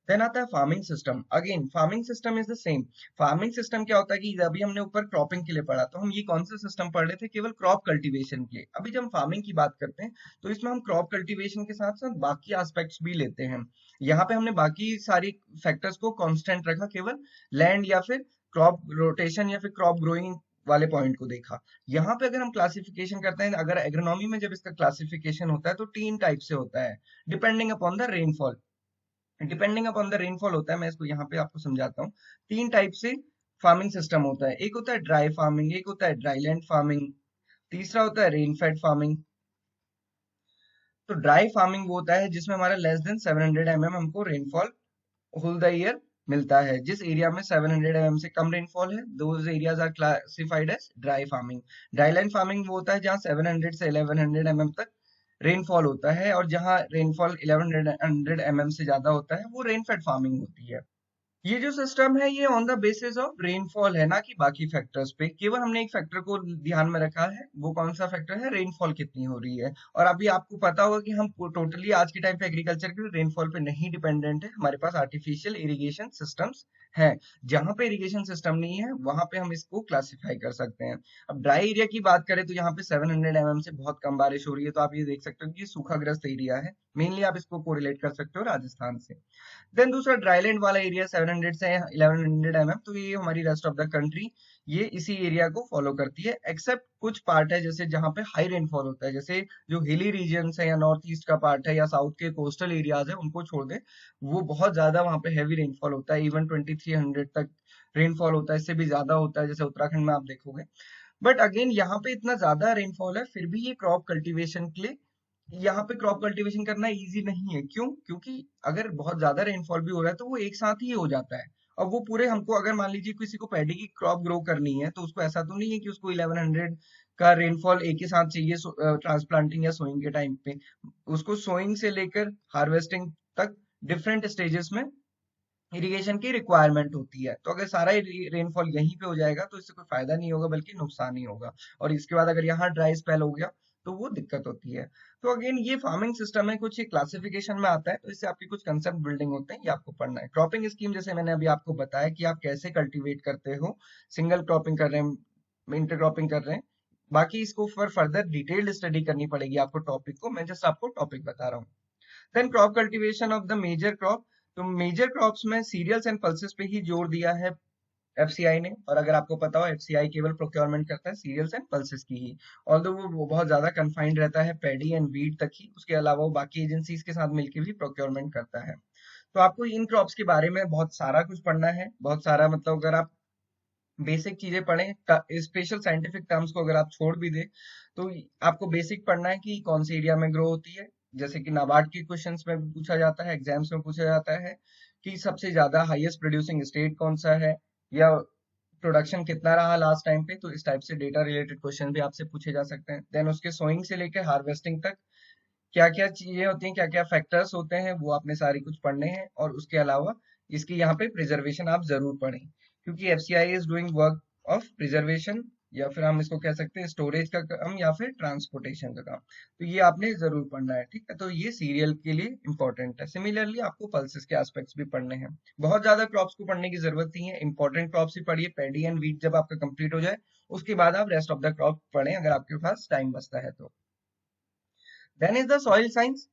देन आता है farming system. Again farming system is the same. Farming system क्या होता है कि अभी हमने ऊपर क्रॉपिंग के लिए पढ़ा, तो हम ये कौन सा सिस्टम पढ़ रहे थे, केवल क्रॉप कल्टीवेशन के लिए। अभी जब हम फार्मिंग की बात करते हैं तो इसमें हम क्रॉप कल्टीवेशन के साथ साथ बाकी एस्पेक्ट्स भी लेते हैं। यहाँ पे हमने बाकी सारी फैक्टर्स को कांस्टेंट रखा, केवल लैंड या फिर क्रॉप रोटेशन या फिर क्रॉप ग्रोइंग वाले पॉइंट को देखा। यहाँ पे अगर हम क्लासिफिकेशन करते हैं, अगर एग्रोनॉमी में जब इसका क्लासिफिकेशन होता है तो 3 टाइप से होता है, depending upon the rainfall. Depending upon the rainfall होता है, मैं इसको यहाँ पे आपको समझाता हूँ। 3 टाइप से फार्मिंग सिस्टम होता है, एक होता है ड्राई फार्मिंग, एक होता है ड्राई लैंड फार्मिंग, तीसरा होता है रेन फेड फार्मिंग। तो ड्राई फार्मिंग वो होता है जिसमें हमारा लेस देन 700 mm हमको रेनफॉल होल द ईयर मिलता है। जिस एरिया में 700 mm से कम रेनफॉल है, those areas are classified as dry farming. Dry land farming वो होता है जहाँ 700 से 1100 mm तक रेनफॉल होता है, और जहाँ रेनफॉल 1100 mm से ज्यादा होता है वो रेनफेड फार्मिंग होती है। ये जो सिस्टम है ये on the basis of rainfall है, ना कि बाकी फैक्टर्स पे। केवल हमने एक फैक्टर को ध्यान में रखा है, वो कौन सा फैक्टर है, रेनफॉल कितनी हो रही है। और अभी आपको पता होगा कि हम टोटली आज के टाइम पे एग्रीकल्चर के रेनफॉल पे नहीं डिपेंडेंट है, हमारे पास आर्टिफिशियल इरिगेशन सिस्टम्स है। जहां पे इरिगेशन सिस्टम नहीं है वहां पे हम इसको क्लासिफाई कर सकते हैं। अब ड्राई एरिया की बात करें तो यहाँ पे 700 mm से बहुत कम बारिश हो रही है, तो आप ये देख सकते हो कि ये सूखाग्रस्त एरिया है। मेनली आप इसको कोरिलेट कर सकते हो राजस्थान से। देन दूसरा ड्राईलैंड वाला एरिया 700 से 1100 mm, तो ये हमारी रेस्ट ऑफ द कंट्री ये इसी एरिया को फॉलो करती है। एक्सेप्ट कुछ पार्ट है जैसे जहाँ पे हाई रेनफॉल होता है, जैसे जो हिली रीजन्स है या नॉर्थ ईस्ट का पार्ट है या साउथ के कोस्टल एरियाज है उनको छोड़ दे, वो बहुत ज्यादा वहाँ पे हैवी रेनफॉल होता है। इवन 2300 तक रेनफॉल होता है, इससे भी ज्यादा होता है जैसे उत्तराखंड में आप देखोगे। बट अगेन यहाँ पे इतना ज्यादा रेनफॉल है फिर भी ये क्रॉप कल्टीवेशन के लिए, यहाँ पे क्रॉप कल्टीवेशन करना इजी नहीं है। क्यों? क्योंकि अगर बहुत ज्यादा रेनफॉल भी हो रहा है तो वो एक साथ ही हो जाता है। अब वो पूरे हमको, अगर मान लीजिए किसी को पैडी की क्रॉप ग्रो करनी है तो उसको ऐसा तो नहीं है कि उसको 1100 का रेनफॉल एक ही साथ चाहिए ट्रांसप्लांटिंग या सोइंग के टाइम पे। उसको सोइंग से लेकर हार्वेस्टिंग तक डिफरेंट स्टेजेस में इरिगेशन की रिक्वायरमेंट होती है। तो अगर सारा रेनफॉल यहीं पे हो जाएगा तो इससे कोई फायदा नहीं होगा बल्कि नुकसान ही होगा। और इसके बाद अगर यहाँ ड्राई स्पेल हो गया तो वो दिक्कत होती है। तो अगेन ये फार्मिंग सिस्टम है, कुछ क्लासिफिकेशन में आता है, तो इससे आपके कुछ कंसेप्ट बिल्डिंग होते हैं, ये आपको पढ़ना है। क्रॉपिंग स्कीम जैसे मैंने अभी आपको बताया कि आप कैसे कल्टीवेट करते हो, सिंगल क्रॉपिंग कर रहे हैं, इंटरक्रॉपिंग कर रहे हैं। बाकी इसको फॉर फर्दर डिटेल्ड स्टडी करनी पड़ेगी आपको टॉपिक को, मैं जस्ट आपको टॉपिक बता रहा हूँ। Then crop cultivation of the major crop. तो मेजर क्रॉप्स में सीरियल्स एंड पल्सेस पे ही जोर दिया है एफसीआई ने। और अगर आपको पता हो एफसीआई केवल प्रोक्योरमेंट करता है सीरियल्स एंड पल्सेस की ही, ऑल्दो वो बहुत ज्यादा कन्फाइंड रहता है पैडी एंड वीट तक ही, उसके अलावा वो बाकी एजेंसीज के साथ मिलकर भी प्रोक्योरमेंट करता है। तो आपको इन क्रॉप्स के बारे में बहुत सारा कुछ पढ़ना है, बहुत सारा, मतलब अगर आप बेसिक चीजें पढ़ें, स्पेशल साइंटिफिक टर्म्स को अगर आप छोड़ भी दे तो आपको बेसिक पढ़ना है कि कौन से एरिया में ग्रो होती है। जैसे कि नाबार्ड के क्वेश्चंस में भी पूछा जाता है, एग्जाम्स में पूछा जाता है कि सबसे ज्यादा हाईएस्ट प्रोड्यूसिंग स्टेट कौन सा है, या प्रोडक्शन कितना रहा लास्ट टाइम पे। तो इस टाइप से डेटा रिलेटेड क्वेश्चन भी आपसे पूछे जा सकते हैं। देन उसके सोइंग से लेकर हार्वेस्टिंग तक क्या क्या चीजें होती हैं, क्या क्या फैक्टर्स होते हैं, वो आपने सारी कुछ पढ़ने हैं। और उसके अलावा इसकी यहाँ पे प्रिजर्वेशन आप जरूर पढ़ें, क्योंकि FCI is doing work of preservation, या फिर हम इसको कह सकते हैं स्टोरेज का काम या फिर ट्रांसपोर्टेशन का काम। तो ये आपने जरूर पढ़ना है, ठीक है। तो ये सीरियल के लिए इंपॉर्टेंट है। सिमिलरली आपको पल्सेस के एस्पेक्ट्स भी पढ़ने हैं। बहुत ज्यादा क्रॉप्स को पढ़ने की जरूरत नहीं है, इंपॉर्टेंट क्रॉप्स ही पढ़िए। पैडी एंड वीट जब आपका कंप्लीट हो जाए उसके बाद आप रेस्ट ऑफ द क्रॉप पढ़ें, अगर आपके पास टाइम बचता है तो। Then is the soil science.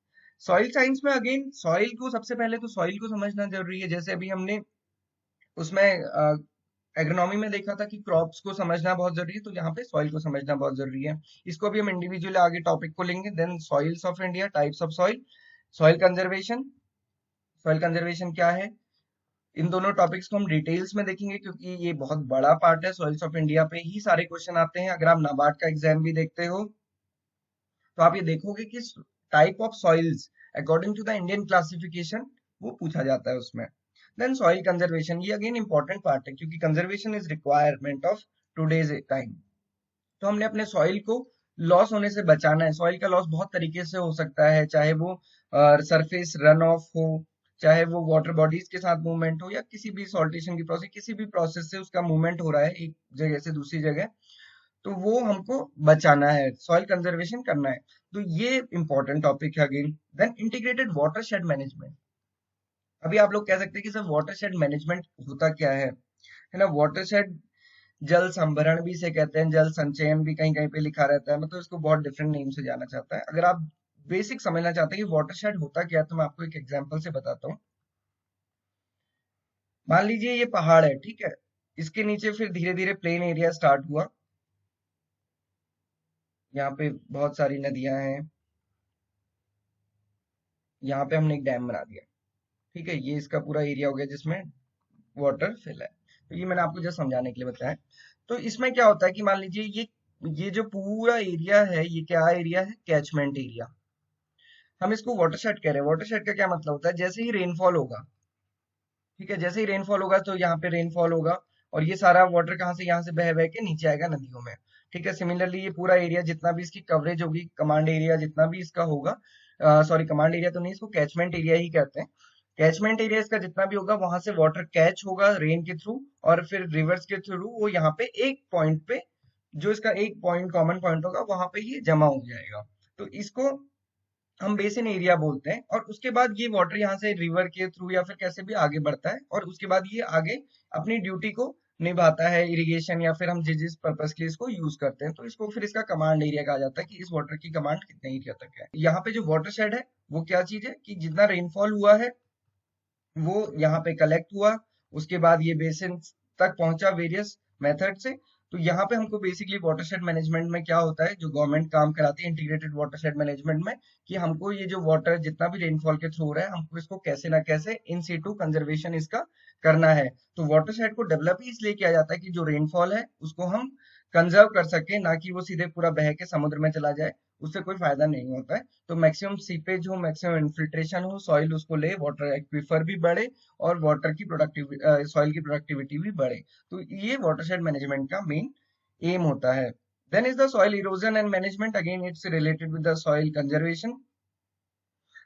Soil science में अगेन सॉइल को, सबसे पहले तो सॉइल को समझना जरूरी है। जैसे अभी हमने उसमें एग्रोनॉमी में देखा था कि क्रॉप्स को समझना बहुत जरूरी है, तो यहाँ पे सॉइल को समझना बहुत जरूरी है। इसको भी हम इंडिविजुअली आगे टॉपिक को लेंगे। Then soils of India, types of soil, soil conservation. Soil conservation क्या है, इन दोनों टॉपिक्स को हम डिटेल्स में देखेंगे, क्योंकि ये बहुत बड़ा पार्ट है। सॉइल्स ऑफ इंडिया पे ही सारे क्वेश्चन आते हैं। अगर आप नाबार्ड का एग्जाम भी देखते हो तो आप ये देखोगे कि type of soils according to the Indian classification वो पूछा जाता है उसमें। देन सॉइल कंजर्वेशन, ये अगेन इंपॉर्टेंट पार्ट है, क्योंकि conservation is requirement of today's time. तो हमने अपने सॉइल को लॉस होने से बचाना है। सॉइल का लॉस बहुत तरीके से हो सकता है, चाहे वो सरफेस रन ऑफ हो, चाहे वो वाटर बॉडीज के साथ मूवमेंट हो, या किसी भी सॉल्टेशन की प्रोसेस, किसी भी प्रोसेस से उसका मूवमेंट हो रहा है एक जगह से दूसरी जगह, तो वो हमको बचाना है, सॉइल कंजर्वेशन करना है। तो ये इंपॉर्टेंट टॉपिक है again. Then integrated watershed management. अभी आप लोग कह सकते हैं कि सर वाटरशेड मैनेजमेंट होता क्या है ना। वाटरशेड जल संभरण भी से कहते हैं, जल संचयन भी कहीं कहीं पे लिखा रहता है, मतलब इसको बहुत डिफरेंट नेम से जाना चाहता है। अगर आप बेसिक समझना चाहते हैं कि वाटरशेड होता क्या है तो मैं आपको एक एग्जांपल से बताता हूँ। मान लीजिए ये पहाड़ है, ठीक है, इसके नीचे फिर धीरे धीरे प्लेन एरिया स्टार्ट हुआ। यहाँ पे बहुत सारी नदियां हैं, यहाँ पे हमने एक डैम बना दिया, ठीक है। ये इसका पूरा एरिया हो गया जिसमें वाटर फिल है। तो ये मैंने आपको जस्ट समझाने के लिए बताया। तो इसमें क्या होता है कि मान लीजिए ये जो पूरा एरिया है ये क्या एरिया है, कैचमेंट एरिया। हम इसको वाटरशेड कह रहे हैं। वाटरशेड का क्या मतलब होता है, जैसे ही रेनफॉल होगा, ठीक है, जैसे ही रेनफॉल होगा तो यहाँ पे रेनफॉल होगा, और ये सारा वाटर कहाँ से, यहाँ से बह बह के नीचे आएगा नदियों में। ठीक है। सिमिलरली ये पूरा एरिया जितना भी इसकी कवरेज होगी, कमांड एरिया जितना भी इसका होगा, सॉरी कमांड एरिया तो नहीं, इसको कैचमेंट एरिया ही कहते हैं। कैचमेंट एरिया इसका जितना भी होगा, वहां से वाटर कैच होगा रेन के थ्रू, और फिर रिवर्स के थ्रू वो यहाँ पे एक पॉइंट पे, जो इसका एक पॉइंट कॉमन पॉइंट होगा, वहां पे ये जमा हो जाएगा। तो इसको हम बेसिन एरिया बोलते हैं। और उसके बाद ये वाटर यहाँ से रिवर के थ्रू या फिर कैसे भी आगे बढ़ता है, और उसके बाद ये आगे अपनी ड्यूटी को निभाता है, इरिगेशन या फिर हम जिस जिस पर्पज के लिए इसको यूज करते हैं। तो इसको फिर इसका कमांड एरिया कहा जाता है कि इस वाटर की कमांड कितने एरिया तक है। यहाँ पे जो वाटर शेड है वो क्या चीज है कि जितना रेनफॉल हुआ है वो यहाँ पे कलेक्ट हुआ, उसके बाद ये बेसिन तक पहुंचा वेरियस मेथड से। तो यहाँ पे हमको बेसिकली वाटरशेड मैनेजमेंट में क्या होता है, जो गवर्नमेंट काम कराती है इंटीग्रेटेड वाटरशेड मैनेजमेंट में, कि हमको ये जो वाटर जितना भी रेनफॉल के थ्रू हो रहा है, हमको इसको कैसे ना कैसे इन सीटू कंजर्वेशन इसका करना है। तो वाटरशेड को डेवलप ही इसलिए किया जाता है कि जो रेनफॉल है उसको हम कंजर्व कर सके, ना कि वो सीधे पूरा बह के समुद्र में चला जाए, उससे कोई फायदा नहीं होता है। तो मैक्सिमम सीपेज हो, मैक्सिमम इन्फिल्ट्रेशन हो, सॉइल उसको ले, वाटर एक्विफर भी बढ़े, और वाटर की प्रोडक्टिविटी, सॉइल की प्रोडक्टिविटी भी बढ़े। तो ये वाटरशेड मैनेजमेंट का मेन एम होता है। Then is the soil erosion and management, again it's related with the soil conservation.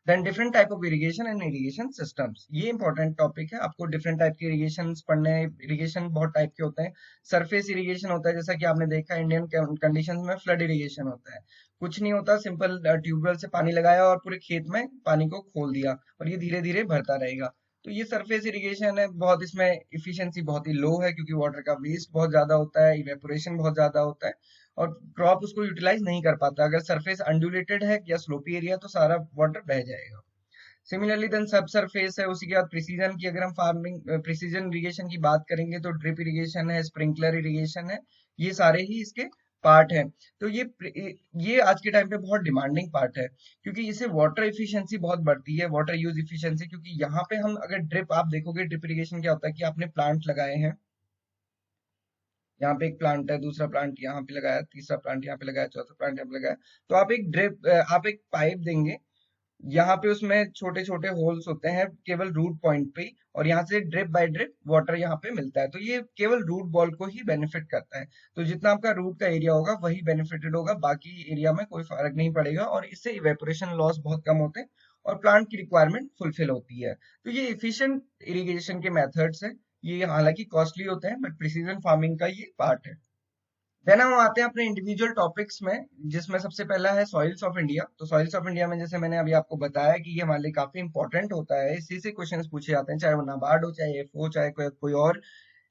Then different type of irrigation and irrigation systems, ये इंपॉर्टेंट टॉपिक है। आपको डिफरेंट टाइप के इरिगेशन पढ़ने हैं। Irrigation बहुत टाइप के होते हैं। सरफेस इरिगेशन होता है, जैसा कि आपने देखा इंडियन कंडीशंस में फ्लड इरिगेशन होता है। कुछ नहीं होता, सिंपल ट्यूबवेल से पानी लगाया और पूरे खेत में पानी को खोल दिया, और ये धीरे धीरे भरता रहेगा। तो ये सरफेस इरिगेशन है। बहुत इसमें इफिशियंसी बहुत ही लो है, क्योंकि वाटर का वेस्ट बहुत ज्यादा होता है, इवेपोरेशन बहुत ज्यादा होता है, और क्रॉप उसको यूटिलाइज नहीं कर पाता। अगर सरफेस अंडुलेटेड है या स्लोपी एरिया, तो सारा वाटर बह जाएगा। सिमिलरली देन सब सरफेस है। उसी के बाद प्रिसीजन की, अगर हम फार्मिंग प्रिसीजन इरिगेशन की बात करेंगे, तो ड्रिप इरिगेशन है, स्प्रिंकलर इरिगेशन है, ये सारे ही इसके पार्ट है। तो ये आज के टाइम पे बहुत डिमांडिंग पार्ट है, क्योंकि इससे वाटर एफिशिएंसी बहुत बढ़ती है, वाटर यूज एफिशिएंसी। क्योंकि यहाँ पे हम अगर ड्रिप, आप देखोगे ड्रिप इरिगेशन क्या होता है कि आपने प्लांट लगाए हैं, यहाँ पे एक प्लांट है, दूसरा प्लांट यहाँ पे लगाया, तीसरा प्लांट यहाँ पे लगाया, चौथा प्लांट यहाँ पे लगाया। तो आप एक पाइप देंगे, यहाँ पे उसमें छोटे छोटे होल्स होते हैं केवल रूट पॉइंट पे ही, और यहाँ से ड्रिप बाय ड्रिप वाटर यहाँ पे मिलता है। तो ये केवल रूट बॉल को ही बेनिफिट करता है। तो जितना आपका रूट का एरिया होगा वही बेनिफिटेड होगा, बाकी एरिया में कोई फर्क नहीं पड़ेगा, और इससे इवेपोरेशन लॉस बहुत कम होते हैं, और प्लांट की रिक्वायरमेंट फुलफिल होती है। तो ये इफिशिएंट इरिगेशन के मेथड्स है। ये हालांकि कॉस्टली होते हैं, बट प्रिसीजन फार्मिंग का ये पार्ट है। देन हम आते हैं अपने इंडिविजुअल टॉपिक्स में, जिसमें सबसे पहला है सॉइल्स ऑफ इंडिया। तो सॉइल्स ऑफ इंडिया में, जैसे मैंने अभी आपको बताया कि ये हमारे लिए काफी इंपॉर्टेंट होता है, इसी से क्वेश्चंस पूछे जाते हैं, चाहे वो नाबार्ड हो, चाहे एफ हो, चाहे कोई और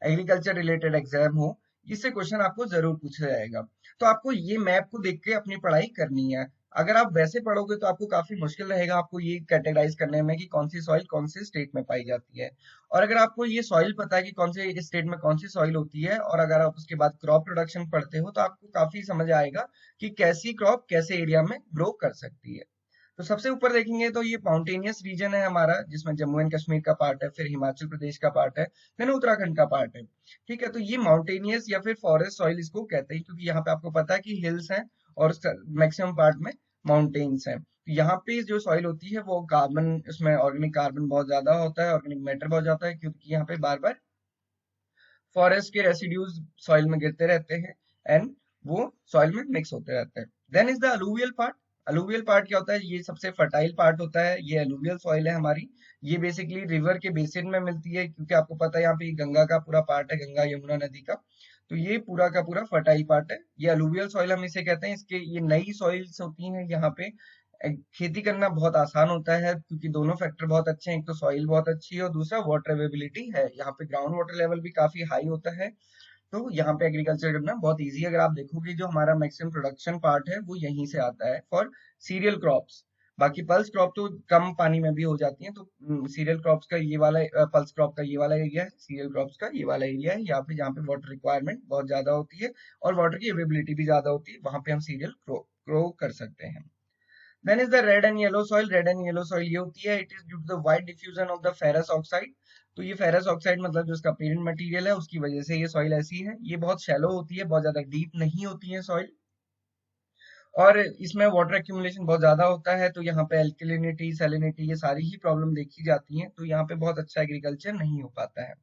एग्रीकल्चर रिलेटेड एग्जाम हो, इससे क्वेश्चन आपको जरूर पूछा जाएगा। तो आपको ये मैप को देख के अपनी पढ़ाई करनी है। अगर आप वैसे पढ़ोगे तो आपको काफी मुश्किल रहेगा आपको ये कैटेगराइज करने में कि कौन सी सॉइल कौन से स्टेट में पाई जाती है। और अगर आपको ये सॉइल पता है कि कौन से स्टेट में कौन सी सॉइल होती है, और अगर आप उसके बाद क्रॉप प्रोडक्शन पढ़ते हो, तो आपको काफी समझ आएगा कि कैसी क्रॉप कैसे एरिया में ग्रो कर सकती है। तो सबसे ऊपर देखेंगे तो ये माउंटेनियस रीजन है हमारा, जिसमें जम्मू एंड कश्मीर का पार्ट है, फिर हिमाचल प्रदेश का पार्ट है, देन उत्तराखंड का पार्ट है। ठीक है। तो ये माउंटेनियस या फिर फॉरेस्ट सॉइल इसको कहते हैं, क्योंकि यहाँ पे आपको पता है कि हिल्स हैं, और मैक्सिमम पार्ट में माउंटेन्स हैं। तो यहाँ पे जो सॉइल होती है वो कार्बन, उसमें ऑर्गेनिक कार्बन बहुत ज्यादा होता है, ऑर्गेनिक मैटर बहुत ज्यादा है, क्योंकि यहाँ पे बार बार फॉरेस्ट के रेसिड्यूज सॉइल में गिरते रहते हैं, एंड वो सॉइल में मिक्स होते रहते हैं। Then is the alluvial part. Alluvial part क्या होता है, ये सबसे फर्टाइल पार्ट होता है, ये अलूवियल सॉइल है हमारी। ये बेसिकली रिवर के बेसिन में मिलती है, क्योंकि आपको पता है यहाँ पे गंगा का पूरा पार्ट है, गंगा यमुना नदी का। तो ये पूरा का पूरा फर्टाइल पार्ट है, ये अलूवियल सॉइल हम इसे कहते हैं। इसके ये नई सॉइल्स होती हैं यहाँ पे, खेती करना बहुत आसान होता है, क्योंकि दोनों फैक्टर बहुत अच्छे हैं, एक तो सॉइल बहुत अच्छी है, और दूसरा वाटर अवेबिलिटी है। यहाँ पे ग्राउंड वाटर लेवल भी काफी हाई होता है, तो यहाँ पे एग्रीकल्चर करना बहुत इजी है। अगर आप देखोगे जो हमारा मैक्सिमम प्रोडक्शन पार्ट है वो यहीं से आता है फॉर सीरियल क्रॉप्स। बाकी पल्स क्रॉप तो कम पानी में भी हो जाती हैं। तो सीरियल क्रॉप्स का ये वाला, पल्स क्रॉप का ये वाला एरिया है, सीरियल क्रॉप्स का ये वाला एरिया है, यहाँ पे जहाँ पे वाटर रिक्वायरमेंट बहुत ज्यादा होती है और वाटर की अवेबिलिटी भी ज्यादा होती है, वहां पे हम सीरियल ग्रो कर सकते हैं। Then is the red and yellow soil. Red and yellow soil ये होती है, it is due to the wide diffusion of the ferrous oxide. तो ये फेरस ऑक्साइड मतलब जो इसका पेरेंट मटेरियल है उसकी वजह से ये सॉइल ऐसी है। ये बहुत शैलो होती है, बहुत ज्यादा डीप नहीं होती है सॉइल, और इसमें वाटर एक्यूमुलेशन बहुत ज्यादा होता है। तो यहाँ पे एल्कलिनिटी, सैलिनिटी, ये सारी ही प्रॉब्लम देखी जाती हैं, तो यहाँ पे बहुत अच्छा एग्रीकल्चर नहीं हो पाता है।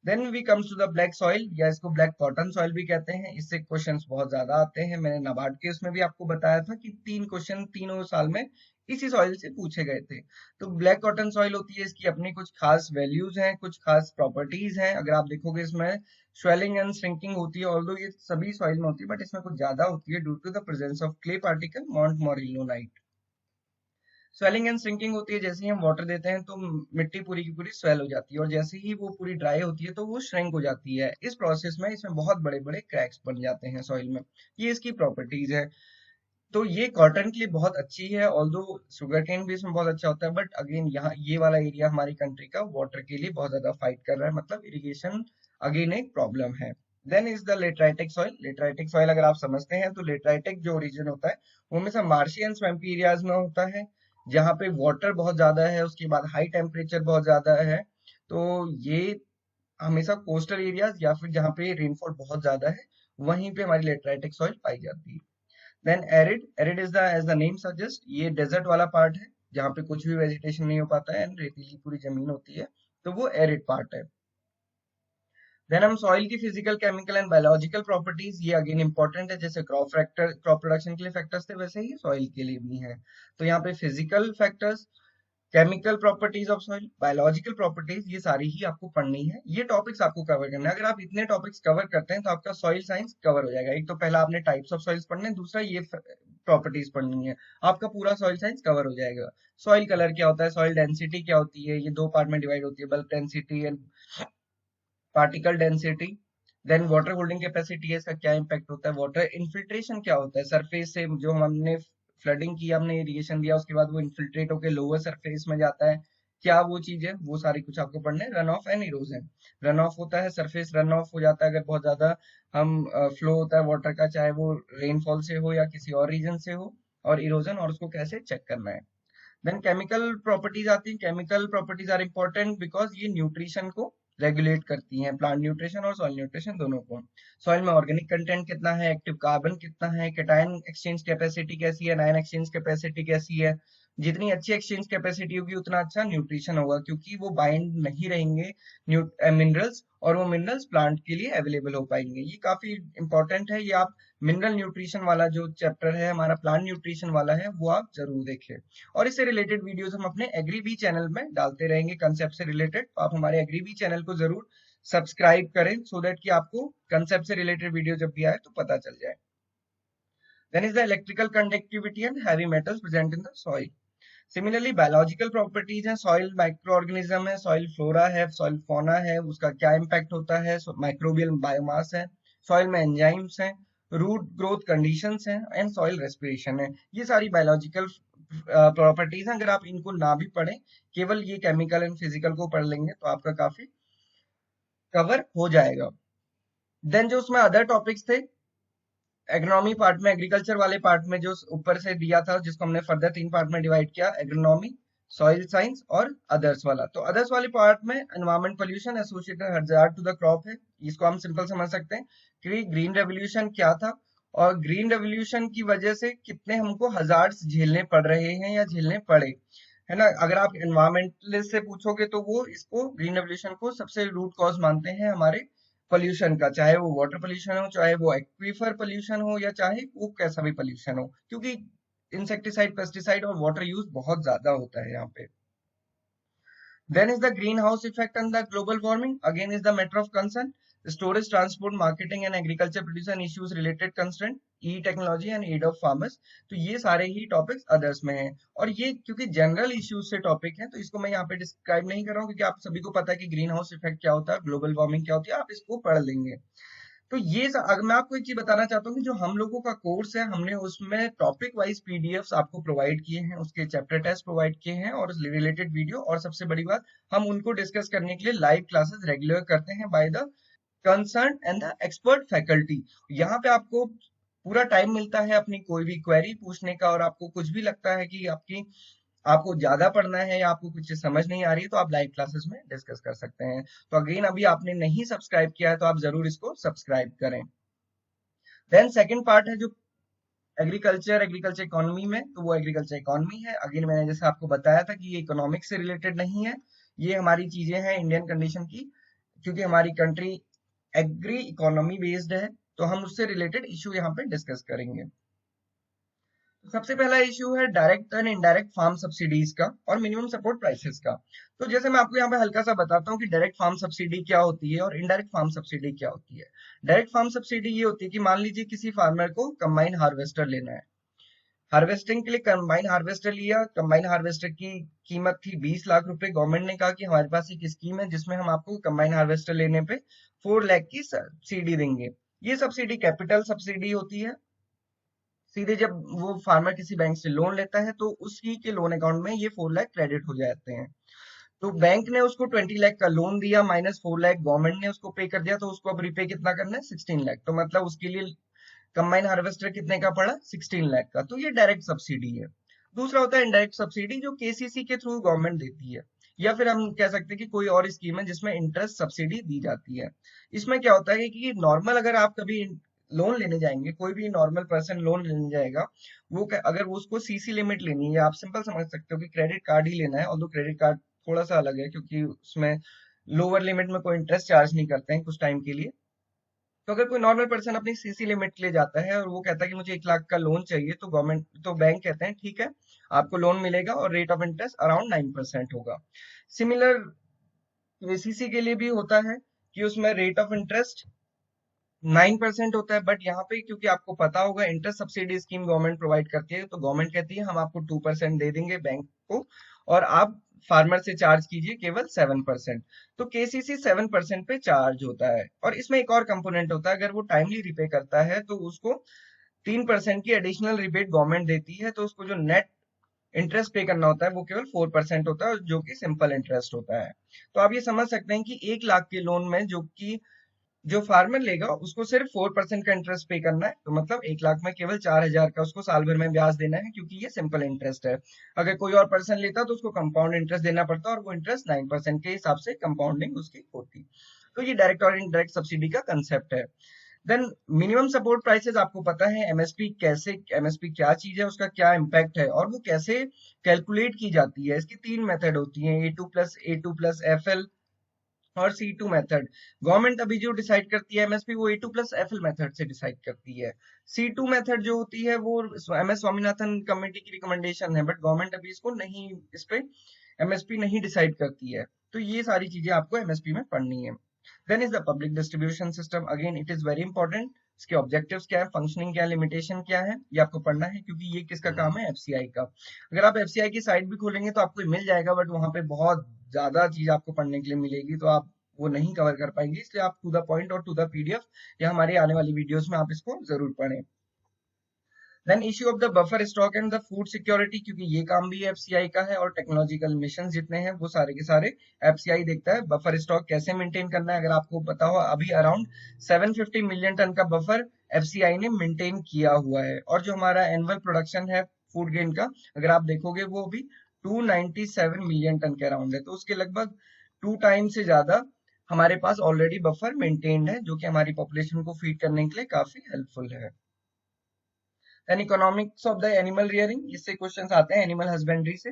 Then we comes to the black soil, या इसको ब्लैक कॉटन सॉइल भी कहते हैं। इससे क्वेश्चंस बहुत ज्यादा आते हैं। मैंने नाबार्ड के उसमें भी आपको बताया था कि 3 क्वेश्चन तीनों साल में इसी सॉइल से पूछे गए थे। तो ब्लैक कॉटन सॉइल होती है, इसकी अपनी कुछ खास वैल्यूज हैं, कुछ खास प्रॉपर्टीज हैं। अगर आप देखोगे इसमें स्वेलिंग एंड श्रिंकिंग होती है, ऑल्दो ये सभी सॉइल में होती है, बट इसमें कुछ ज्यादा होती है due to the presence of clay particle montmorillonite. Swelling and shrinking होती है, जैसे ही हम वाटर देते हैं तो मिट्टी पूरी की पूरी स्वेल हो जाती है, और जैसे ही वो पूरी ड्राई होती है तो वो श्रिंक हो जाती है। इस प्रोसेस में इसमें बहुत बड़े बड़े क्रैक्स बन जाते हैं सॉइल में। ये इसकी प्रॉपर्टीज है। तो ये कॉटन के लिए बहुत अच्छी है, ऑल्दो शुगर केन भी इसमें बहुत अच्छा होता है, बट अगेन यहाँ ये वाला एरिया हमारी कंट्री का वाटर के लिए बहुत ज्यादा फाइट कर रहा है, मतलब इरिगेशन अगेन एक प्रॉब्लम है। Then is the lateritic soil. Lateritic soil अगर आप समझते हैं तो लेटराइटिक जो ओरिजिन होता है वो हमेशा मार्शी एंड स्वैम्पी एरियाज में होता है, जहाँ पे वाटर बहुत ज्यादा है, उसके बाद हाई टेम्परेचर बहुत ज्यादा है। तो ये हमेशा कोस्टल एरियाज या फिर जहाँ पे रेनफॉल बहुत ज्यादा है, वहीं पे हमारी लेटराइटिक सॉइल पाई जाती है। Then arid, arid is the as the name suggest, ये डेजर्ट वाला पार्ट है जहाँ पे कुछ भी वेजिटेशन नहीं हो पाता है एंड रेतीली पूरी जमीन होती है, तो वो एरिड पार्ट है। देन हम सॉइल की physical, chemical and biological properties, ये अगेन इंपॉर्टेंट है। जैसे क्रॉप प्रोडक्शन के लिए फैक्टर्स थे, वैसे ही सॉइल के लिए भी हैं। तो यहाँ पे physical factors, chemical properties of soil, biological properties, ये सारी ही आपको पढ़नी है। ये टॉपिक्स आपको कवर करना है। अगर आप इतने टॉपिक्स कवर करते हैं तो आपका सॉइल साइंस कवर हो जाएगा। एक तो पहला आपने टाइप्स ऑफ सॉइल्स पढ़ने, दूसरा ये प्रॉपर्टीज पढ़नी है, आपका पूरा सॉइल साइंस कवर हो जाएगा। सॉइल कलर क्या होता है, सॉइल डेंसिटी क्या होती है, ये 2 पार्ट में डिवाइड होती है, bulk density and particle density. Then water holding capacity है, इसका क्या इम्पैक्ट होता है। वाटर इन्फिल्ट्रेशन क्या होता है, सरफेस से जो हमने फ्लडिंग की, हमने इरिगेशन दिया, उसके बाद वो इन्फिल्ट्रेट होकर लोअर सरफेस में जाता है, क्या वो चीज है, वो सारी कुछ आपको पढ़ना है। Run of and erosion, run of होता है, सरफेस रन ऑफ हो जाता है अगर बहुत ज्यादा हम फ्लो होता है वाटर का, चाहे वो रेनफॉल से हो या किसी और रीजन से हो, और इरोजन, और उसको कैसे चेक करना है। देन केमिकल प्रॉपर्टीज आती हैं। Chemical properties are important because ये न्यूट्रिशन को रेगुलेट करती हैं, प्लांट न्यूट्रिशन और सॉइल न्यूट्रिशन दोनों को। सॉइल में ऑर्गेनिक कंटेंट कितना है, एक्टिव कार्बन कितना है, कैटायन एक्सचेंज कैपेसिटी कैसी है, नायन एक्सचेंज कैपेसिटी कैसी है। जितनी अच्छी एक्सचेंज कैपेसिटी होगी उतना अच्छा न्यूट्रिशन होगा, क्योंकि वो बाइंड नहीं रहेंगे मिनरल्स, और वो मिनरल्स प्लांट के लिए अवेलेबल हो पाएंगे। ये काफी इंपॉर्टेंट है। ये आप मिनरल न्यूट्रिशन वाला जो चैप्टर है हमारा, प्लांट न्यूट्रिशन वाला है, वो आप जरूर देखें। और इससे रिलेटेड वीडियोस हम अपने एग्री बी चैनल में डालते रहेंगे कंसेप्ट से रिलेटेड, तो आप हमारे एग्री बी चैनल को जरूर सब्सक्राइब करें, सो दैट कि आपको कंसेप्ट से रिलेटेड वीडियो जब भी आए तो पता चल जाए। Then is the electrical conductivity and heavy metals present in the soil. Similarly biological properties हैं, सॉइल माइक्रो ऑर्गेनिज्म है, सॉइल फ्लोरा है, सॉइल फौना है, उसका क्या इम्पैक्ट होता है, माइक्रोबियल बायोमास है, सॉइल में एंजाइम्स हैं, रूट ग्रोथ कंडीशंस हैं, एंड सॉइल रेस्पिरेशन है। ये सारी बायोलॉजिकल प्रॉपर्टीज हैं। अगर आप इनको ना भी पढ़ें, केवल ये केमिकल एंड फिजिकल को पढ़ लेंगे तो आपका काफी कवर हो जाएगा। देन जो उसमें अदर टॉपिक्स थे, एग्रोनॉमी पार्ट में, एग्रीकल्चर वाले पार्ट में जो ऊपर से दिया था, जिसको हमने फर्दर 3 पार्ट में डिवाइड किया, एग्रोनॉमी, सॉइल साइंस और अदर्स वाला। तो अदर्स वाले पार्ट में environment pollution associated hazard to the crop है। इसको हम सिंपल समझ सकते हैं कि ग्रीन रेवोल्यूशन क्या था, और ग्रीन रेवोल्यूशन की वजह से कितने हमको हजार्ड्स झेलने पड़ रहे हैं या झेलने पड़े, है ना। अगर आप एनवायरमेंटलिस्ट से पूछोगे तो वो इसको, ग्रीन रेवोल्यूशन को सबसे रूट कॉज मानते हैं हमारे पोल्यूशन का, चाहे वो वाटर पोल्यूशन हो, चाहे वो एक्वीफर पोल्यूशन हो, या चाहे वो कैसा भी पोल्यूशन हो, क्योंकि इंसेक्टिसाइड, पेस्टिसाइड और वाटर यूज बहुत ज्यादा होता है यहाँ पे। Then is the greenhouse effect and the global warming. Again is the matter of concern. Storage, transport, marketing and agriculture produce and issues related constraint, e-technology and aid of farmers. तो ये सारे ही topics others में हैं, और ये क्योंकि general issues से topic हैं तो इसको मैं यहाँ पे डिस्क्राइब नहीं कर रहा हूँ, क्योंकि आप सभी को पता है कि ग्रीन हाउस इफेक्ट क्या होता है, ग्लोबल वार्मिंग क्या होती है, आप इसको पढ़ लेंगे। तो ये अगर मैं आपको एक चीज बताना चाहता हूँ कि जो हम लोगों का कोर्स है, हमने उसमें टॉपिक वाइज पीडीएफ्स आपको प्रोवाइड किए हैं, उसके चैप्टर टेस्ट प्रोवाइड किए हैं और रिलेटेड वीडियो, और सबसे बड़ी बात, हम उनको डिस्कस करने के लिए लाइव क्लासेस रेगुलर करते हैं by the concern and the expert faculty. यहाँ पे आपको पूरा टाइम मिलता है अपनी कोई भी क्वेरी पूछने का, और आपको कुछ भी लगता है कि आपको ज्यादा पढ़ना है या आपको कुछ चीज समझ नहीं आ रही है, तो आप लाइव क्लासेस में डिस्कस कर सकते हैं। तो अगेन, अभी आपने नहीं सब्सक्राइब किया है तो आप जरूर इसको सब्सक्राइब करें। देन सेकंड पार्ट है जो एग्रीकल्चर इकोनॉमी में, तो वो एग्रीकल्चर इकोनॉमी है। अगेन मैंने जैसे आपको बताया था कि ये इकोनॉमिक्स से रिलेटेड नहीं है, ये हमारी चीजें हैं इंडियन कंडीशन की, क्योंकि हमारी कंट्री एग्री इकोनॉमी बेस्ड है, तो हम उससे रिलेटेड इशू यहाँ पे डिस्कस करेंगे। सबसे पहला इशू है direct and indirect farm subsidies का और मिनिमम सपोर्ट प्राइसेस का। तो जैसे मैं आपको यहाँ पे हल्का सा बताता हूँ कि डायरेक्ट फार्म सब्सिडी क्या होती है और इनडायरेक्ट फार्म सब्सिडी क्या होती है। डायरेक्ट फार्म सब्सिडी ये होती है कि मान लीजिए किसी फार्मर को कंबाइन हार्वेस्टर लेना है, हार्वेस्टिंग के लिए कंबाइन हार्वेस्टर लिया, कंबाइन हार्वेस्टर की कीमत थी 20 लाख रुपए। गवर्नमेंट ने कहा कि हमारे पास एक स्कीम है जिसमें हम आपको कंबाइन हार्वेस्टर लेने पे 4 लाख की सब्सिडी देंगे। ये सब्सिडी कैपिटल सब्सिडी होती है। सीधे जब वो फार्मर किसी बैंक से लोन लेता है तो उसी के लोन अकाउंट में ये 4 लाख क्रेडिट हो जाते हैं। तो बैंक ने उसको 20 लाख का लोन दिया, माइनस 4 लाख गवर्नमेंट ने उसको पे कर दिया, तो उसको अब रिपे कितना करना है, 16 लाख। तो मतलब उसके लिए कंबाइन हार्वेस्टर कितने का पड़ा, 16 लाख का। तो ये डायरेक्ट सब्सिडी है। दूसरा होता है इनडायरेक्ट सब्सिडी, जो केसीसी के थ्रू गवर्नमेंट देती है, या फिर हम कह सकते हैं कि कोई और स्कीम है जिसमें इंटरेस्ट सब्सिडी दी जाती है। इसमें क्या होता है कि नॉर्मल अगर आप कभी लोन लेने जाएंगे, कोई भी नॉर्मल पर्सन लोन लेने जाएगा, अगर वो उसको सीसी लिमिट लेनी है, आप सिंपल समझ सकते हो कि क्रेडिट कार्ड ही लेना है, और दो क्रेडिट कार्ड थोड़ा सा अलग है क्योंकि उसमें लोअर लिमिट में कोई इंटरेस्ट चार्ज नहीं करते हैं कुछ टाइम के लिए। तो अगर कोई नॉर्मल पर्सन अपनी सीसी लिमिट ले जाता है और वो कहता है कि मुझे 1 लाख का लोन चाहिए, तो गवर्नमेंट तो बैंक कहते हैं ठीक है, आपको लोन मिलेगा और रेट ऑफ इंटरेस्ट अराउंड 9% होगा। सिमिलर सीसी के लिए भी होता है कि उसमें रेट ऑफ इंटरेस्ट 9% होता है, बट यहाँ पे क्योंकि आपको पता होगा interest subsidy scheme government provide करती है, तो गवर्नमेंट कहती है हम आपको 2% दे देंगे बैंक को, और आप फार्मर से चार्ज कीजिए केवल 7%। तो केसीसी 7% पे चार्ज होता है। और इसमें एक और कंपोनेंट होता है, अगर वो टाइमली रिपे करता है तो उसको 3% की एडिशनल रिबेट गवर्नमेंट देती है, तो उसको जो नेट इंटरेस्ट पे करना होता है वो केवल 4% होता है, जो कि सिंपल इंटरेस्ट होता है। तो आप ये समझ सकते हैं कि 1 लाख के लोन में जो फार्मर लेगा उसको सिर्फ 4% का इंटरेस्ट पे करना है, तो मतलब 1 लाख में केवल 4,000 का उसको साल भर में ब्याज देना है, क्योंकि ये सिंपल इंटरेस्ट है। अगर कोई और पर्सन लेता तो उसको कंपाउंड इंटरेस्ट देना पड़ता, और वो इंटरेस्ट 9% के हिसाब से कंपाउंडिंग उसकी होती। तो ये डायरेक्ट और इनडायरेक्ट सब्सिडी का कंसेप्ट है। देन मिनिमम सपोर्ट प्राइसेस, आपको पता है एमएसपी क्या चीज है, उसका क्या इम्पैक्ट है और वो कैसे कैलकुलेट की जाती है। इसकी 3 मेथड होती है, A2+A2+FL और C2 मेथड। गवर्नमेंट अभी जो डिसाइड करती है एमएसपी, वो A2+FL मेथड से डिसाइड करती है। C2 मेथड जो होती है वो एमएस स्वामीनाथन कमेटी की रिकमेंडेशन है, बट गवर्नमेंट अभी इसको नहीं, इस पे एमएसपी नहीं डिसाइड करती है। तो ये सारी चीजें आपको एमएसपी में पढ़नी है। Then is the public distribution system, again it is very important. इसके ऑब्जेक्टिव्स क्या है, फंक्शनिंग क्या है, लिमिटेशन क्या है, ये आपको पढ़ना है, क्योंकि ये किसका काम है, एफसीआई का। अगर आप एफसीआई की साइट भी खोलेंगे तो आपको मिल जाएगा, बट वहां पे बहुत ज्यादा चीज आपको पढ़ने के लिए मिलेगी, तो आप वो नहीं कवर कर पाएंगे। इसलिए आप टू द पॉइंट और टू द पीडीएफ या हमारी आने वाली वीडियोस में आप इसको जरूर पढ़ें। Then issue of the buffer stock and the food security, क्योंकि ये काम भी एफसीआई का है, और टेक्नोलॉजिकल मिशन जितने हैं वो सारे के सारे एफसीआई देखता है। बफर स्टॉक कैसे मेंटेन करना है, अगर आपको पता हो, अभी अराउंड 750 मिलियन टन का बफर एफसीआई ने मेंटेन किया हुआ है। और जो हमारा एनुअल प्रोडक्शन है फूड ग्रेन का, अगर आप देखोगे वो भी 297 मिलियन टन के अराउंड है, तो उसके लगभग 2 टाइम से ज्यादा हमारे पास ऑलरेडी बफर मेंटेन्ड है, जो कि हमारी पॉपुलेशन को फीड करने के लिए काफी हेल्पफुल है। Then economics of the animal rearing, इससे क्वेश्चंस आते हैं एनिमल हस्बेंड्री से।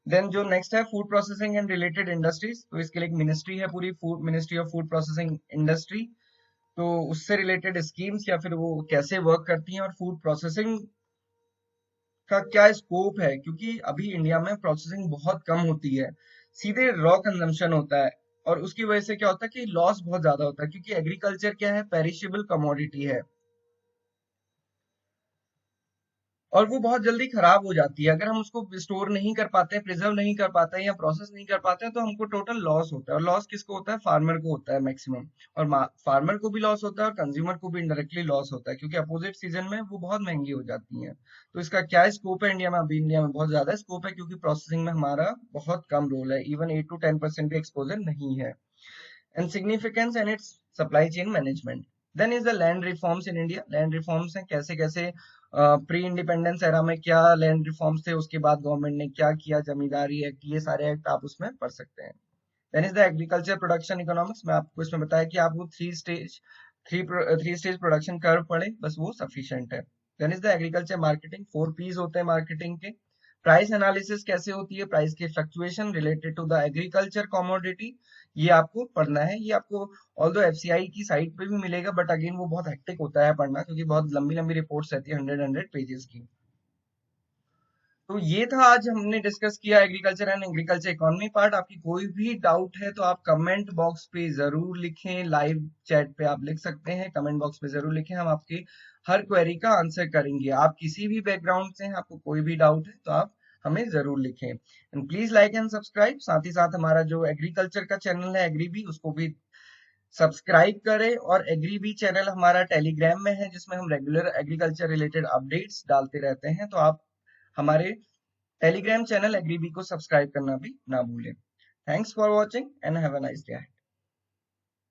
देन जो नेक्स्ट है food processing and related industries, तो इसके लिए एक मिनिस्ट्री है पूरी, food ministry of food processing industry. तो उससे रिलेटेड स्कीम्स या फिर वो कैसे वर्क करती हैं, और फूड प्रोसेसिंग का क्या स्कोप है, क्योंकि अभी इंडिया में प्रोसेसिंग बहुत कम होती है, सीधे रॉ कंजम्पशन होता है, और उसकी वजह से क्या होता है कि लॉस बहुत ज्यादा होता है, क्योंकि एग्रीकल्चर क्या है, पेरिशेबल कमोडिटी है, और वो बहुत जल्दी खराब हो जाती है। अगर हम उसको स्टोर नहीं कर पाते हैं, प्रिजर्व नहीं कर पाते हैं या प्रोसेस नहीं कर पाते हैं, तो हमको टोटल लॉस होता है। और लॉस किसको होता है, फार्मर को होता है मैक्सिमम। और फार्मर को भी लॉस होता है और कंज्यूमर को भी इनडायरेक्टली लॉस होता है, क्योंकि अपोजिट सीजन में वो बहुत महंगी हो जाती हैं। तो इसका क्या स्कोप है इंडिया में, अभी इंडिया में बहुत ज्यादा स्कोप है, क्योंकि प्रोसेसिंग में हमारा बहुत कम रोल है, इवन 8 to 10% भी एक्सपोजर नहीं है। And significance and its supply chain management. Then is the land reforms in India. Land reforms हैं कैसे कैसे, प्री इंडिपेंडेंस एरा में क्या लैंड रिफॉर्म्स थे, उसके बाद गवर्नमेंट ने क्या किया, जमींदारी एक्ट, ये सारे एक्ट आप उसमें पढ़ सकते हैं। Then is the agriculture production economics, में आपको इसमें बताया कि आप वो थ्री स्टेज प्रोडक्शन कर्व पढ़े, बस वो सफिशिएंट है। Then is the agriculture marketing, 4 P's होते हैं मार्केटिंग के, प्राइस एनालिसिस कैसे होती है, प्राइस की fluctuation related to the agriculture commodity, ये आपको पढ़ना है। ये आपको ऑल्दो एफसीआई की साइट पे भी मिलेगा, बट अगेन वो बहुत हेक्टिक होता है पढ़ना, क्योंकि बहुत लंबी लंबी रिपोर्ट्स रहती है, 100 पेजेस की। तो ये था, आज हमने डिस्कस किया agriculture and agriculture economy part. आपकी कोई भी डाउट है तो आप कमेंट बॉक्स पे जरूर लिखें, लाइव चैट पे आप लिख सकते हैं, कमेंट बॉक्स पे जरूर लिखें, हम आपकी हर क्वेरी का आंसर करेंगे। आप किसी भी बैकग्राउंड से हैं, आपको कोई भी डाउट है तो आप हमें जरूर लिखें। And please like and subscribe. साथ ही साथ हमारा जो एग्रीकल्चर का चैनल है एग्रीबी, उसको भी सब्सक्राइब करें। और एग्रीबी चैनल हमारा टेलीग्राम में है, जिसमें हम रेगुलर एग्रीकल्चर रिलेटेड अपडेट्स डालते रहते हैं, तो आप हमारे टेलीग्राम चैनल एग्रीबी को सब्सक्राइब करना भी ना भूलें। Thanks for watching and have a nice day.